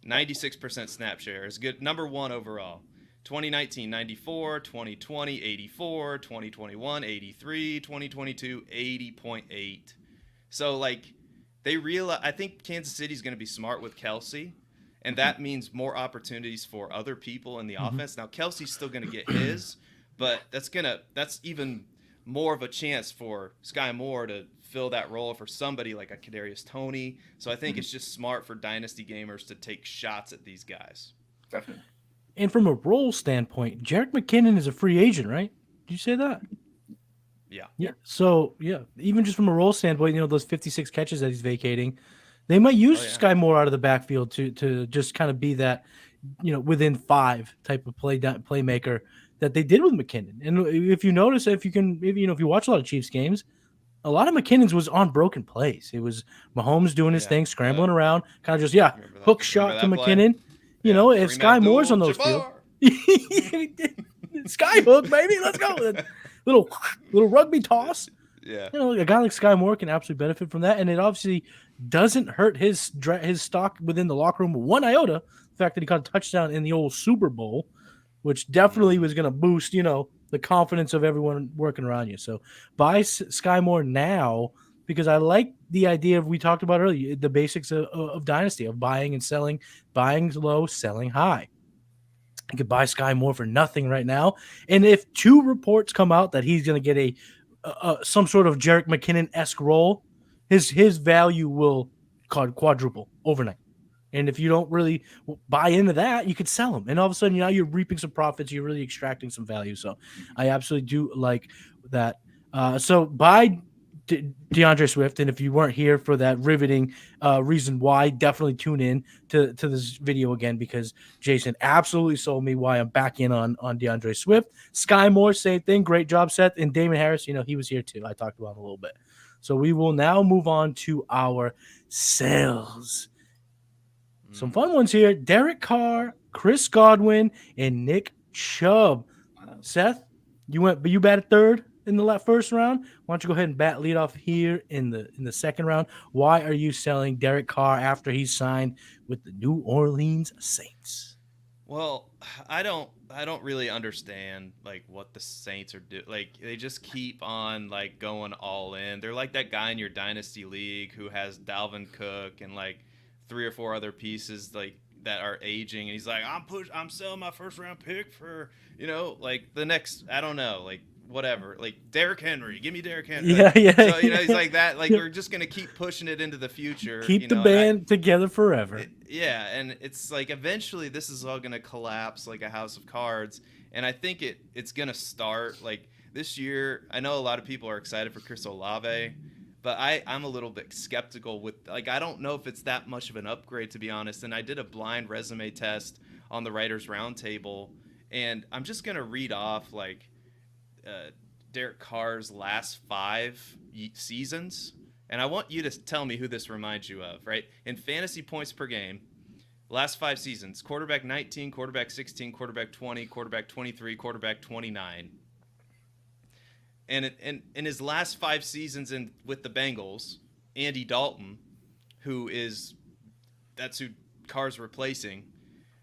96% snap share is good. Number 1 overall. 2019, 94, 2020, 84, 2021, 83, 2022, 80.8. So, like, they realize, I think Kansas City's going to be smart with Kelsey, and that means more opportunities for other people in the offense. Now, Kelsey's still going to get his, but that's even more of a chance for Skyy Moore to fill that role for somebody like a Kadarius Toney. So I think it's just smart for dynasty gamers to take shots at these guys. Definitely. And from a role standpoint, Jerick McKinnon is a free agent, right? Did you say that? Yeah. Yeah. So, yeah, even just from a role standpoint, those 56 catches that he's vacating, they might use Skyy Moore out of the backfield to just kind of be that, within 5 type of playmaker that they did with McKinnon. And if you notice, if you watch a lot of Chiefs games, a lot of McKinnon's was on broken plays. It was Mahomes doing his thing, scrambling around, kind of just, hook shot to McKinnon. If Skyy Moore's on those fields, Sky hook, baby, let's go. Little rugby toss. Yeah. A guy like Skyy Moore can absolutely benefit from that, and it obviously doesn't hurt his stock within the locker room one iota. The fact that he caught a touchdown in the old Super Bowl, which definitely was going to boost, the confidence of everyone working around you. So buy Skyy Moore now, because I like the idea we talked about earlier, the basics of dynasty, of buying and selling, buying low, selling high. You could buy Skyy Moore for nothing right now. And if 2 reports come out that he's going to get some sort of Jerick McKinnon-esque role, his value will quadruple overnight. And if you don't really buy into that, you could sell him. And all of a sudden, now you're reaping some profits. You're really extracting some value. So I absolutely do like that. So buy DeAndre Swift. And if you weren't here for that riveting reason why, definitely tune in to this video again, because Jason absolutely sold me why I'm back in on DeAndre Swift. Skyy Moore, same thing. Great job, Seth. And Damien Harris, he was here too. I talked about him a little bit. So we will now move on to our sales. Some fun ones here. Derek Carr, Chris Godwin, and Nick Chubb. Seth, you batted third in the first round. Why don't you go ahead and lead off here in the second round? Why are you selling Derek Carr after he's signed with the New Orleans Saints? Well, I don't really understand like what the Saints are doing. Like, they just keep on like going all in. They're like that guy in your dynasty league who has Dalvin Cook and like 3 or 4 other pieces like that are aging, and he's like, I'm selling my first round pick for like the next, I don't know, like whatever, like Derrick Henry, give me Derrick Henry. Yeah. So he's like that. Like, we're just gonna keep pushing it into the future. Keep the band together forever. And it's like eventually this is all gonna collapse like a house of cards, and I think it's gonna start like this year. I know a lot of people are excited for Chris Olave, but I'm a little bit skeptical with, like, I don't know if it's that much of an upgrade, to be honest. And I did a blind resume test on the Writers Roundtable, and I'm just going to read off, like, Derek Carr's last 5 seasons. And I want you to tell me who this reminds you of, right? In fantasy points per game, last 5 seasons, quarterback 19, quarterback 16, quarterback 20, quarterback 23, quarterback 29. And in his last 5 seasons with the Bengals, Andy Dalton, that's who Carr's replacing,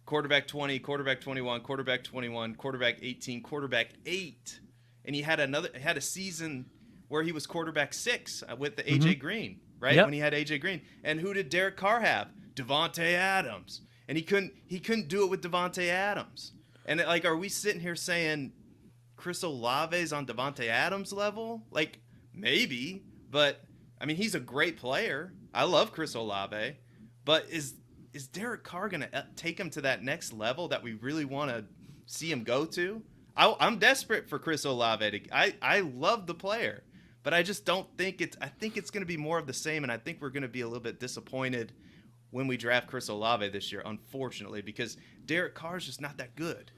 quarterback 20, quarterback 21, quarterback 21, quarterback 18, quarterback 8. And he had a season where he was quarterback 6 with the AJ Green, right? Yep. When he had AJ Green. And who did Derek Carr have? Devontae Adams. And he couldn't do it with Devontae Adams. And like, are we sitting here saying Chris Olave's on Devontae Adams level? Like, maybe, but I mean, he's a great player. I love Chris Olave, but is Derek Carr going to take him to that next level that we really want to see him go to? I'm desperate for Chris Olave. I love the player, but I just don't think I think it's going to be more of the same, and I think we're going to be a little bit disappointed when we draft Chris Olave this year, unfortunately, because Derek Carr is just not that good.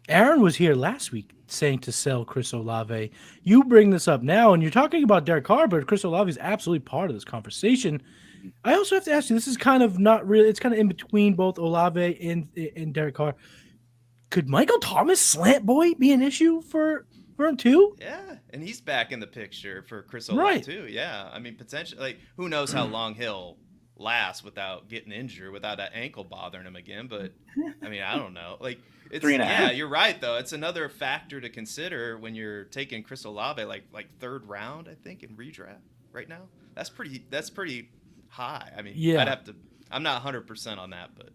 Aaron was here last week saying to sell Chris Olave. You bring this up now, and you're talking about Derek Carr, but Chris Olave is absolutely part of this conversation. I also have to ask you, this is kind of not really, it's kind of in between both Olave and Derek Carr. Could Michael Thomas slant boy be an issue for him too? Yeah, and he's back in the picture for Chris Olave Right. too. Yeah, I mean potentially, like who knows how long he'll last without getting injured, without that ankle bothering him again. But I mean, I don't know. Like it's 3.5. yeah, you're right though. It's another factor to consider when you're taking Chris Olave like third round, I think, in redraft right now. That's pretty high. I mean, Yeah. I'd have to. I'm not 100% on that, but.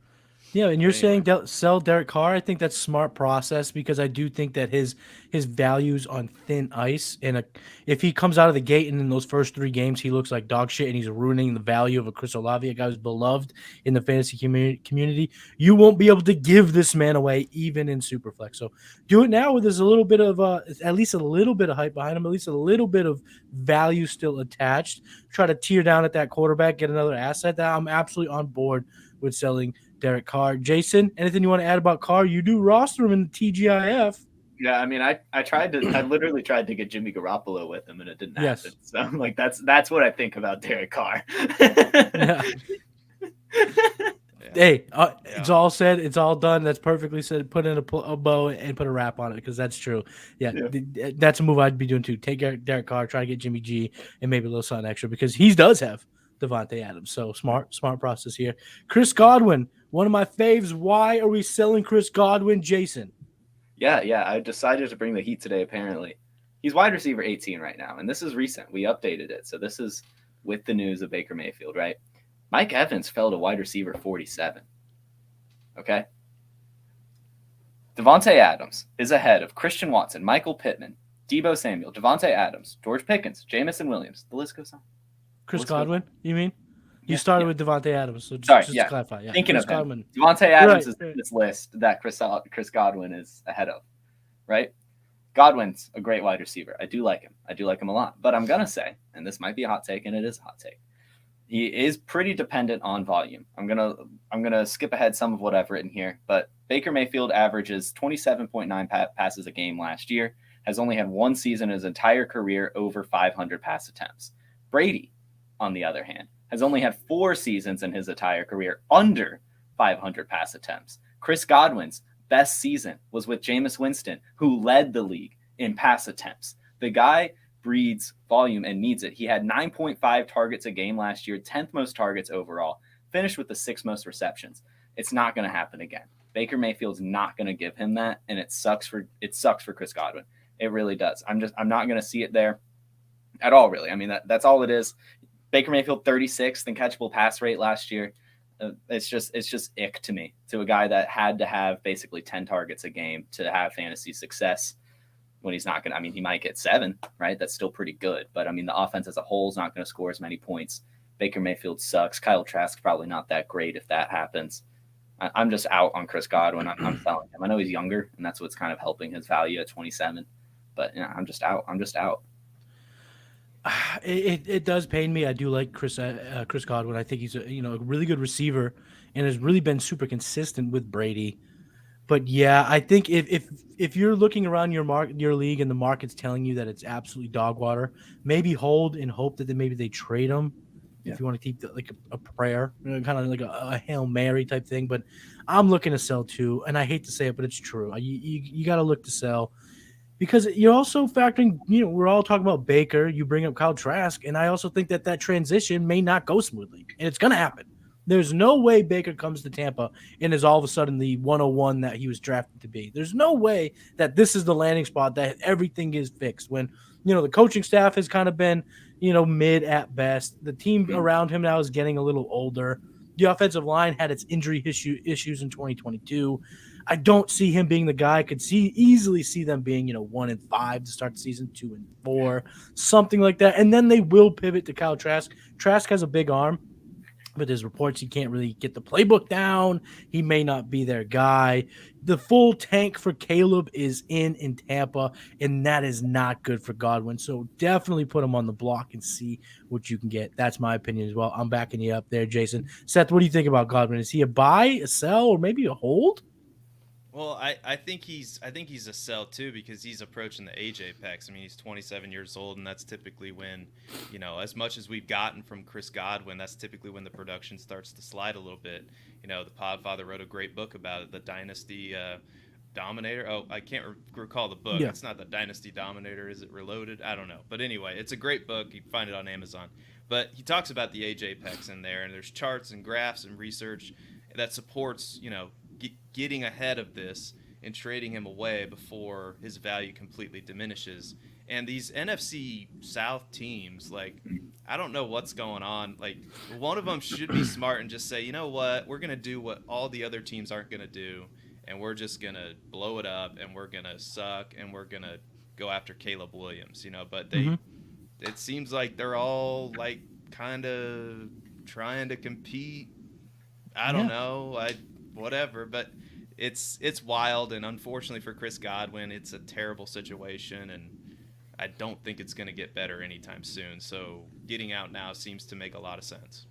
Yeah, and you're Anyway. saying sell Derek Carr. I think that's smart process because I do think that his value's on thin ice, and if he comes out of the gate and in those first 3 games he looks like dog shit and he's ruining the value of a Chris Olave, a guy who's beloved in the fantasy community, you won't be able to give this man away even in Superflex. So do it now with there's a little bit of at least a little bit of hype behind him, at least a little bit of value still attached. Try to tear down at that quarterback, get another asset. That I'm absolutely on board with selling Derek Carr. Jason, anything you want to add about Carr? You do roster him in the TGIF. Yeah, I mean, I literally tried to get Jimmy Garoppolo with him, and it didn't Yes. happen. So, like, that's what I think about Derek Carr. Yeah. Hey, Yeah. it's all said. It's all done. That's perfectly said. Put in a bow and put a wrap on it because that's true. Yeah, Yeah. that's a move I'd be doing too. Take Derek Carr, try to get Jimmy G, and maybe a little something extra because he does have Devontae Adams. So smart process here. Chris Godwin, one of my faves. Why are we selling Chris Godwin, Jason? Yeah. I decided to bring the heat today, apparently. He's wide receiver 18 right now, and this is recent. We updated it. So this is with the news of Baker Mayfield, right? Mike Evans fell to wide receiver 47. Okay? Devontae Adams is ahead of Christian Watson, Michael Pittman, Deebo Samuel, Devontae Adams, George Pickens, Jamison Williams. The list goes on. Chris Let's go. Godwin, you mean? You Yeah, started yeah. with Devontae Adams. So Sorry, just yeah. to clarify. Yeah. Thinking Chris of him. Godwin. Devontae Adams is Right. in this list that Chris Godwin is ahead of, right? Godwin's a great wide receiver. I do like him. I do like him a lot. But I'm going to say, and this might be a hot take, and it is a hot take, he is pretty dependent on volume. I'm gonna skip ahead some of what I've written here, but Baker Mayfield averages 27.9 passes a game last year, has only had one season in his entire career over 500 pass attempts. Brady, on the other hand, has only had 4 seasons in his entire career under 500 pass attempts. Chris Godwin's best season was with Jameis Winston, who led the league in pass attempts. The guy breeds volume and needs it. He had 9.5 targets a game last year, 10th most targets overall, finished with the 6th most receptions. It's not going to happen again. Baker Mayfield's not going to give him that, and it sucks for Chris Godwin. It really does. I'm not going to see it there at all, really. I mean, that's all it is. Baker Mayfield 36th in catchable pass rate last year. It's just ick to me, to a guy that had to have basically 10 targets a game to have fantasy success. When he's not going to, I mean, he might get 7, right? That's still pretty good. But I mean, the offense as a whole is not going to score as many points. Baker Mayfield sucks. Kyle Trask's probably not that great if that happens. I'm just out on Chris Godwin. I'm selling him. I know he's younger, and that's what's kind of helping his value at 27. But you know, I'm just out. It does pain me. I do like Chris Godwin. I think he's a really good receiver and has really been super consistent with Brady. But yeah, I think if you're looking around your league and the market's telling you that it's absolutely dog water, maybe hold and hope that maybe they trade him. Yeah. If you want to keep like a prayer, kind of like a Hail Mary type thing. But I'm looking to sell too, and I hate to say it, but it's true. You got to look to sell because you're also factoring. We're all talking about Baker. You bring up Kyle Trask, and I also think that transition may not go smoothly, and it's going to happen. There's no way Baker comes to Tampa and is all of a sudden the 101 that he was drafted to be. There's no way that this is the landing spot that everything is fixed when, the coaching staff has kind of been, mid at best. The team around him now is getting a little older. The offensive line had its injury issues in 2022. I don't see him being the guy. I could easily see them being, 1-5 to start the season, 2-4, something like that. And then they will pivot to Kyle Trask. Trask has a big arm. But there's reports he can't really get the playbook down. He may not be their guy. The full tank for Caleb is in Tampa, and that is not good for Godwin. So definitely put him on the block and see what you can get. That's my opinion as well. I'm backing you up there, Jason. Seth, what do you think about Godwin? Is he a buy, a sell, or maybe a hold? Well, I think he's a sell too because he's approaching the age apex. I mean, he's 27 years old, and that's typically when, as much as we've gotten from Chris Godwin, that's typically when the production starts to slide a little bit. The Podfather wrote a great book about it, the Dynasty Dominator. Oh, I can't recall the book. Yeah. It's not the Dynasty Dominator. Is it Reloaded? I don't know. But anyway, it's a great book. You can find it on Amazon. But he talks about the age apex in there, and there's charts and graphs and research that supports, getting ahead of this and trading him away before his value completely diminishes. And these NFC South teams, like, I don't know what's going on. Like, one of them should be smart and just say, you know what, we're going to do what all the other teams aren't going to do, and we're just going to blow it up, and we're going to suck, and we're going to go after Caleb Williams, But it seems like they're all, like, kind of trying to compete. I don't know. Whatever, but it's wild, and unfortunately for Chris Godwin, it's a terrible situation, and I don't think it's going to get better anytime soon. So getting out now seems to make a lot of sense.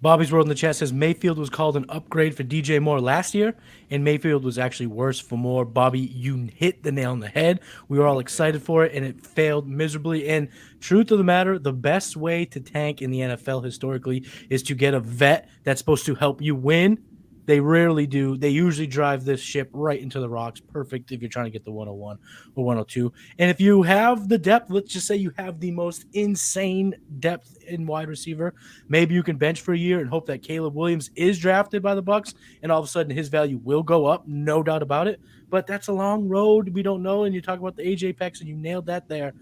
Bobby's World in the chat says Mayfield was called an upgrade for DJ Moore last year, and Mayfield was actually worse for Moore. Bobby, you hit the nail on the head. We were all excited for it, and it failed miserably. And truth of the matter, the best way to tank in the NFL historically is to get a vet that's supposed to help you win. They rarely do. They usually drive this ship right into the rocks. Perfect if you're trying to get the 101 or 102. And if you have the depth, let's just say you have the most insane depth in wide receiver, maybe you can bench for a year and hope that Caleb Williams is drafted by the Bucs, and all of a sudden his value will go up, no doubt about it. But that's a long road. We don't know. And you talk about the age apex, and you nailed that there.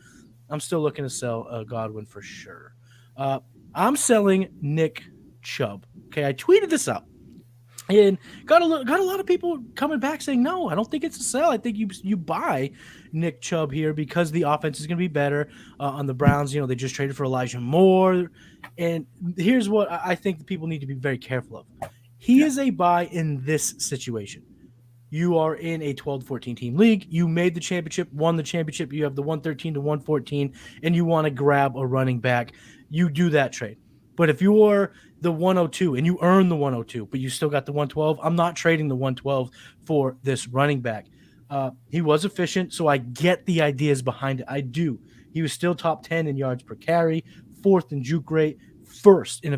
I'm still looking to sell Godwin for sure. I'm selling Nick Chubb. Okay, I tweeted this out. And got a lot of people coming back saying, no, I don't think it's a sell. I think you buy Nick Chubb here because the offense is going to be better on the Browns. They just traded for Elijah Moore. And here's what I think the people need to be very careful of. He is a buy in this situation. You are in a 12-14 team league. You made the championship, won the championship. You have the 113 to 114, and you want to grab a running back. You do that trade. But if you are the 102 and you earn the 102, but you still got the 112, I'm not trading the 112 for this running back. He was efficient, so I get the ideas behind it. I do. He was still top 10 in yards per carry, fourth in juke rate, first in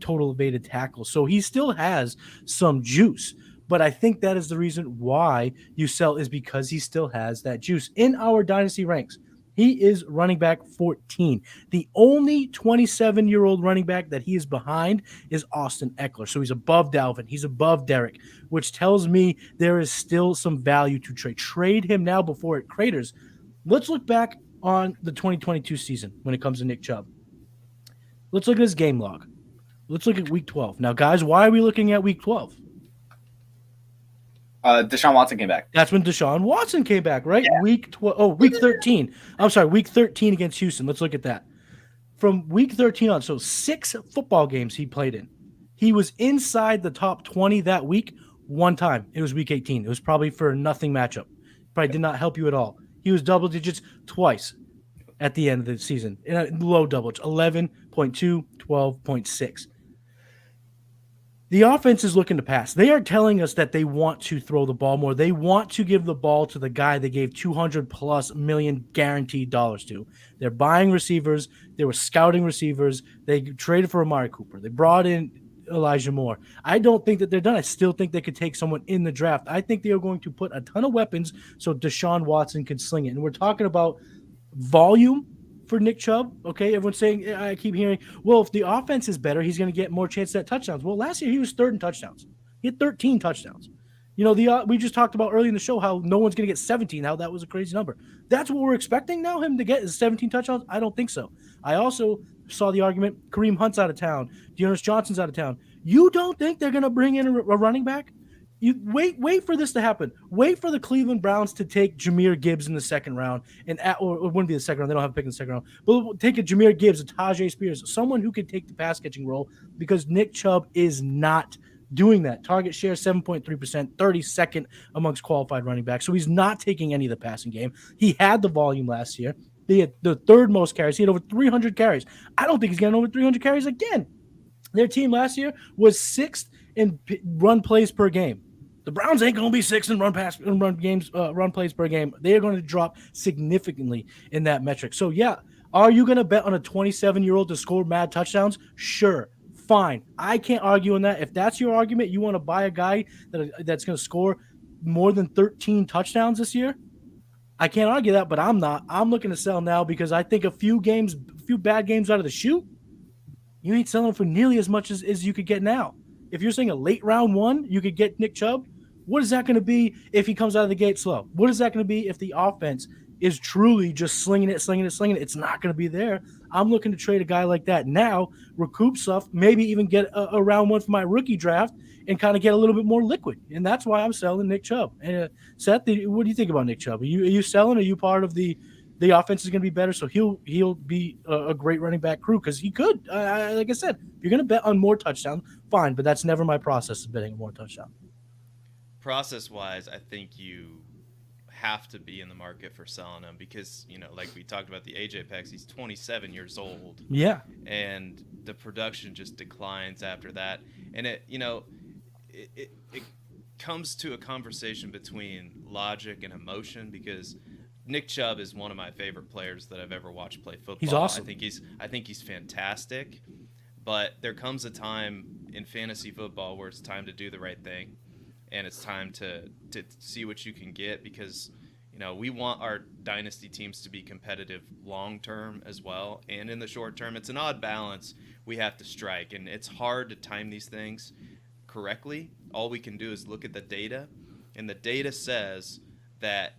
total evaded tackles. So he still has some juice. But I think that is the reason why you sell, is because he still has that juice. In our dynasty ranks, he is running back 14. The only 27-year-old running back that he is behind is Austin Eckler. So he's above Dalvin. He's above Derek, which tells me there is still some value to trade. Trade him now before it craters. Let's look back on the 2022 season when it comes to Nick Chubb. Let's look at his game log. Let's look at week 12. Now, guys, why are we looking at week 12? Deshaun Watson came back. That's when Deshaun Watson came back, right? Yeah. Week 13. I'm sorry, week 13 against Houston. Let's look at that. From week 13 on, so 6 football games he played in. He was inside the top 20 that week one time. It was week 18. It was probably for a nothing matchup. Probably did not help you at all. He was double digits twice at the end of the season. Low double, 11.2, 12.6. The offense is looking to pass. They are telling us that they want to throw the ball more. They want to give the ball to the guy they gave $200+ million guaranteed dollars to. They're buying receivers. They were scouting receivers. They traded for Amari Cooper. They brought in Elijah Moore. I don't think that they're done. I still think they could take someone in the draft. I think they are going to put a ton of weapons so Deshaun Watson can sling it. And we're talking about volume for Nick Chubb. Okay, everyone's saying, I keep hearing, well, if the offense is better, he's going to get more chances at touchdowns. Well, last year he was third in touchdowns. He had 13 touchdowns. We just talked about early in the show how no one's going to get 17, how that was a crazy number. That's what we're expecting now, him to get is 17 touchdowns? I don't think so. I also saw the argument, Kareem Hunt's out of town. Dearness Johnson's out of town. You don't think they're going to bring in a running back? You wait for this to happen. Wait for the Cleveland Browns to take Jahmyr Gibbs in the second round, or it wouldn't be the second round. They don't have a pick in the second round. But take a Jahmyr Gibbs, a Tajay Spears, someone who could take the pass catching role, because Nick Chubb is not doing that. Target share 7.3%, 32nd amongst qualified running backs. So he's not taking any of the passing game. He had the volume last year. He had the third most carries. He had over 300 carries. I don't think he's getting over 300 carries again. Their team last year was 6th in run plays per game. The Browns ain't going to be 6 in run plays per game. They are going to drop significantly in that metric. So yeah, are you going to bet on a 27-year-old to score mad touchdowns? Sure. Fine. I can't argue on that. If that's your argument, you want to buy a guy that's going to score more than 13 touchdowns this year? I can't argue that, but I'm not. I'm looking to sell now because I think a few bad games out of the chute, you ain't selling for nearly as much as you could get now. If you're saying a late round one, you could get Nick Chubb. What is that going to be if he comes out of the gate slow? What is that going to be if the offense is truly just slinging it? It's not going to be there. I'm looking to trade a guy like that now, recoup stuff, maybe even get a round one for my rookie draft and kind of get a little bit more liquid. And that's why I'm selling Nick Chubb. And Seth, what do you think about Nick Chubb? Are you selling? Are you part of the offense is going to be better, so he'll be a great running back crew because he could. Like I said, if you're going to bet on more touchdowns, fine, but that's never my process of betting on more touchdowns. Process-wise, I think you have to be in the market for selling him because, like we talked about the Ajax, he's 27 years old. Yeah. And the production just declines after that. And it comes to a conversation between logic and emotion because Nick Chubb is one of my favorite players that I've ever watched play football. He's awesome. I think he's fantastic, but there comes a time in fantasy football where it's time to do the right thing, and it's time to see what you can get because we want our dynasty teams to be competitive long term as well, and in the short term, it's an odd balance we have to strike, and it's hard to time these things correctly. All we can do is look at the data, and the data says that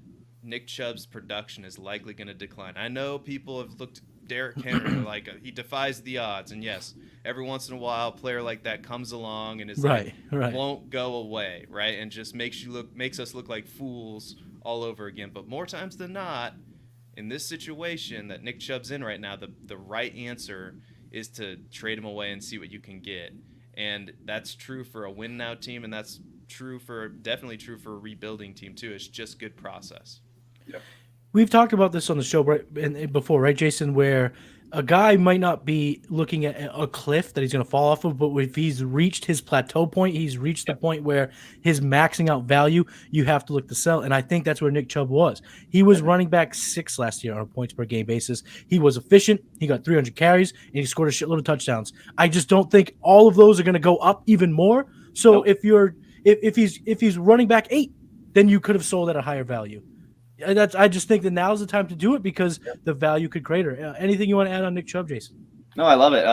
Nick Chubb's production is likely going to decline. I know people have looked at Derrick Henry like he defies the odds, and yes, every once in a while, a player like that comes along and is right. won't go away, right, and just makes us look like fools all over again. But more times than not, in this situation that Nick Chubb's in right now, the right answer is to trade him away and see what you can get, and that's true for a win now team, and that's definitely true for a rebuilding team too. It's just good process. Yep. We've talked about this on the show before, right, Jason, where a guy might not be looking at a cliff that he's going to fall off of, but if he's reached his plateau point, he's reached the point where his maxing out value, you have to look to sell. And I think that's where Nick Chubb was. He was running back 6 last year on a points per game basis. He was efficient. He got 300 carries, and he scored a shitload of touchdowns. I just don't think all of those are going to go up even more. So if he's running back 8, then you could have sold at a higher value. I just think that now's the time to do it because the value could greater. Anything you want to add on Nick Chubb, Jason? No, I love it.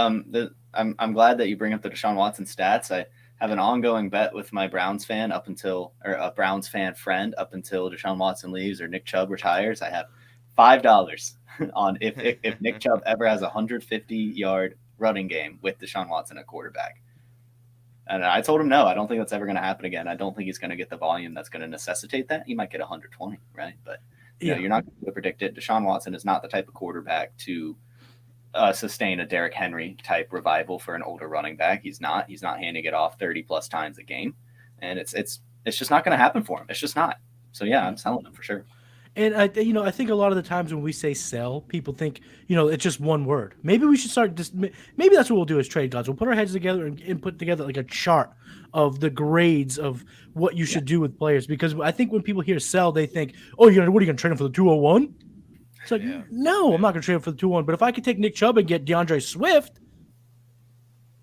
I'm glad that you bring up the Deshaun Watson stats. I have an ongoing bet with my Browns fan a Browns fan friend up until Deshaun Watson leaves or Nick Chubb retires. I have $5 on if Nick Chubb ever has a 150-yard running game with Deshaun Watson at quarterback. And I told him, no, I don't think that's ever going to happen again. I don't think he's going to get the volume that's going to necessitate that. He might get 120, right? But you're not going to predict it. Deshaun Watson is not the type of quarterback to sustain a Derrick Henry type revival for an older running back. He's not handing it off 30 plus times a game, and it's just not going to happen for him. It's just not. So yeah, I'm selling him for sure. And I think a lot of the times when we say sell, people think, it's just one word. Maybe we should start maybe that's what we'll do as trade gods. We'll put our heads together and put together like a chart of the grades of what you should do with players. Because I think when people hear sell, they think, oh, what are you going to trade him for the 201? It's like, no, I'm not going to trade him for the 201. But if I could take Nick Chubb and get DeAndre Swift,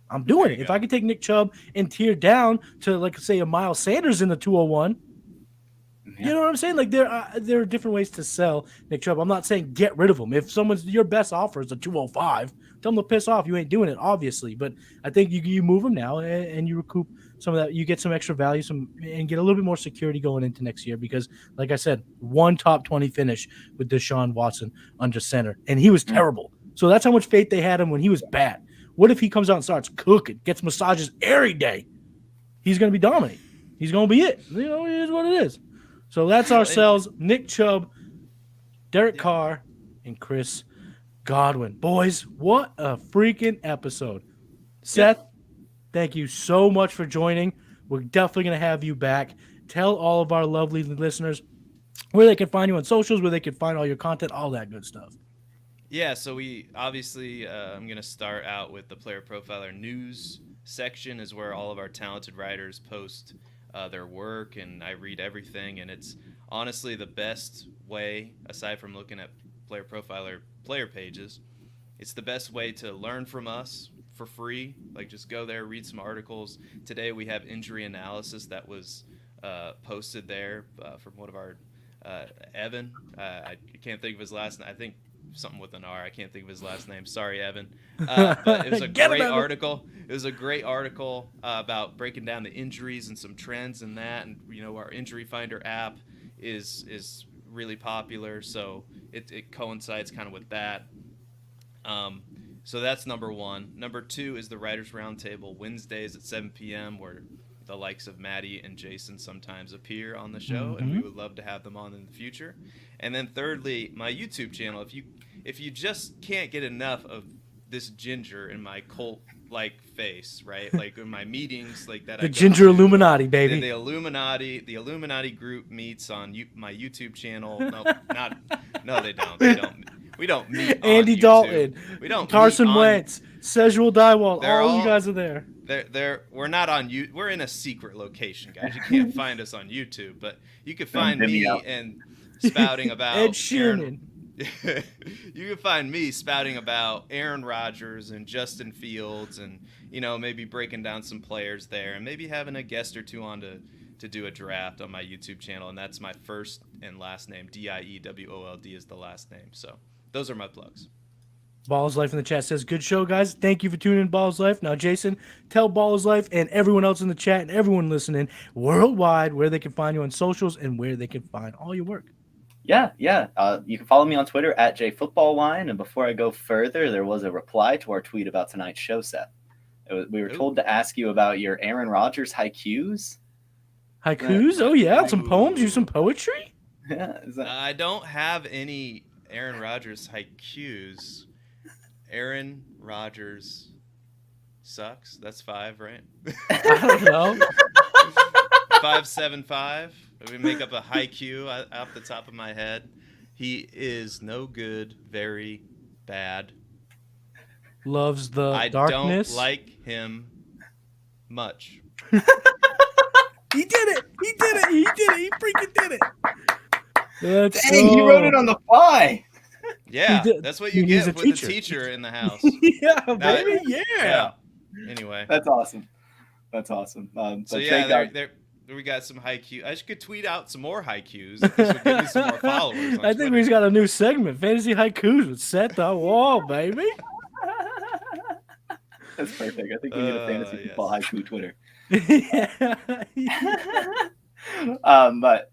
I'm doing it. If I could take Nick Chubb and tear down to, like, say, a Miles Sanders in the 201, you know what I'm saying? Like there are different ways to sell Nick Chubb. I'm not saying get rid of him. If your best offer is a 205, tell him to piss off. You ain't doing it, obviously. But I think you move him now and you recoup some of that. You get some extra value, and get a little bit more security going into next year because, like I said, one top 20 finish with Deshaun Watson under center, and he was terrible. So that's how much faith they had him when he was bad. What if he comes out and starts cooking, gets massages every day? He's going to be dominant. He's going to be it. It is what it is. So that's ourselves, Nick Chubb, Derek Carr, and Chris Godwin. Boys, what a freaking episode. Seth, thank you so much for joining. We're definitely going to have you back. Tell all of our lovely listeners where they can find you on socials, where they can find all your content, all that good stuff. Yeah, so we obviously, I'm going to start out with the Player Profiler News section is where all of our talented writers post their work, and I read everything, and it's honestly the best way, aside from looking at Player Profiler player pages, it's the best way to learn from us for free. Like, just go there, read some articles. Today we have injury analysis that was posted there from one of our Evan. I can't think of his last name. I think something with an R. I can't think of his last name. Sorry, Evan. But it was a great article. It was a great article about breaking down the injuries and some trends in that. And, you know, our Injury Finder app is really popular, so it coincides kind of with that. So that's number one. Number two is the Writers Roundtable Wednesdays at 7 p.m. where the likes of Matty and Jason sometimes appear on the show, and we would love to have them on in the future. And then thirdly, my YouTube channel. If you just can't get enough of this ginger in my cult-like face, right? Like in my meetings, like that. The ginger Illuminati, baby. The Illuminati group meets on my YouTube channel. No, they don't. We don't meet. Andy on YouTube. Dalton. We don't. Carson Wentz. Szechuan Diewold. All you guys are there. We're not on you. We're in a secret location, guys. You can't find us on YouTube, but you can find me and spouting about Ed Sheeran. You can find me spouting about Aaron Rodgers and Justin Fields, and maybe breaking down some players there, and maybe having a guest or two on to do a draft on my YouTube channel. And that's my first and last name. Diewold is the last name. So those are my plugs. Ball's Life in the chat says, good show, guys. Thank you for tuning in, Ball's Life. Now, Jason, tell Ball's Life and everyone else in the chat and everyone listening worldwide where they can find you on socials and where they can find all your work. Yeah. You can follow me on Twitter at JFootballWine. And before I go further, there was a reply to our tweet about tonight's show, Seth. We were told to ask you about your Aaron Rodgers haikus. Haikus? Oh, yeah. Some poems? You some poetry? Yeah. I don't have any Aaron Rodgers haikus. Aaron Rodgers sucks. That's 5, right? I don't know. 575. We make up a haiku off the top of my head. He is no good, very bad. Loves the I darkness. don't like him much. He did it. He freaking did it. Dang, he wrote it on the fly. Yeah, that's what you He's get a with teacher. a teacher in the house. Yeah, baby. Yeah. Anyway. That's awesome. So yeah, we got some haiku. I could tweet out some more haikus. This would give me some more followers. I think we just got a new segment, Fantasy Haikus with Seth the Wall, baby. That's perfect. I think we need a fantasy football haiku Twitter. But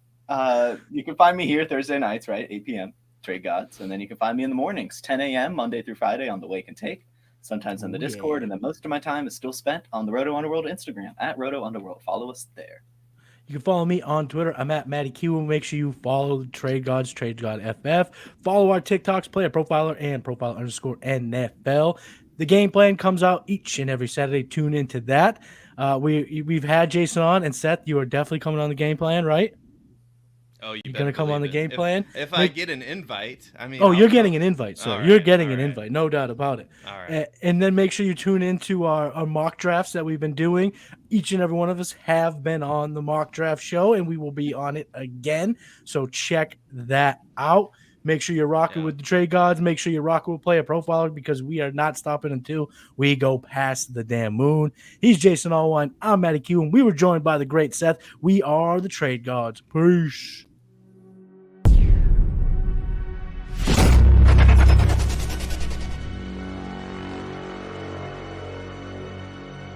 you can find me here Thursday nights, right? 8 p.m. Trade Gods. And then you can find me in the mornings, 10 a.m. Monday through Friday on the Wake and Take. Sometimes on the Discord. And then most of my time is still spent on the Roto Underworld Instagram at Roto Underworld. Follow us there. You can follow me on Twitter. I'm at Matty Kiwoom. Make sure you follow the Trade Gods, Trade God FF. Follow our TikToks, Player Profiler and Profiler_NFL. The game plan comes out each and every Saturday. Tune into that. We've had Jason on, and Seth, you are definitely coming on the game plan, right? Oh, you're going to come on the game plan? If I get an invite, I mean. Oh, you're getting an invite, sir. Right, you're getting an invite, no doubt about it. All right. And then make sure you tune into our mock drafts that we've been doing. Each and every one of us have been on the mock draft show, and we will be on it again. So check that out. Make sure you're rocking with the Trade Gods. Make sure you're rocking with Player Profiler because we are not stopping until we go past the damn moon. He's Jason Allwine. I'm Matty Q, and we were joined by the great Seth. We are the Trade Gods. Peace.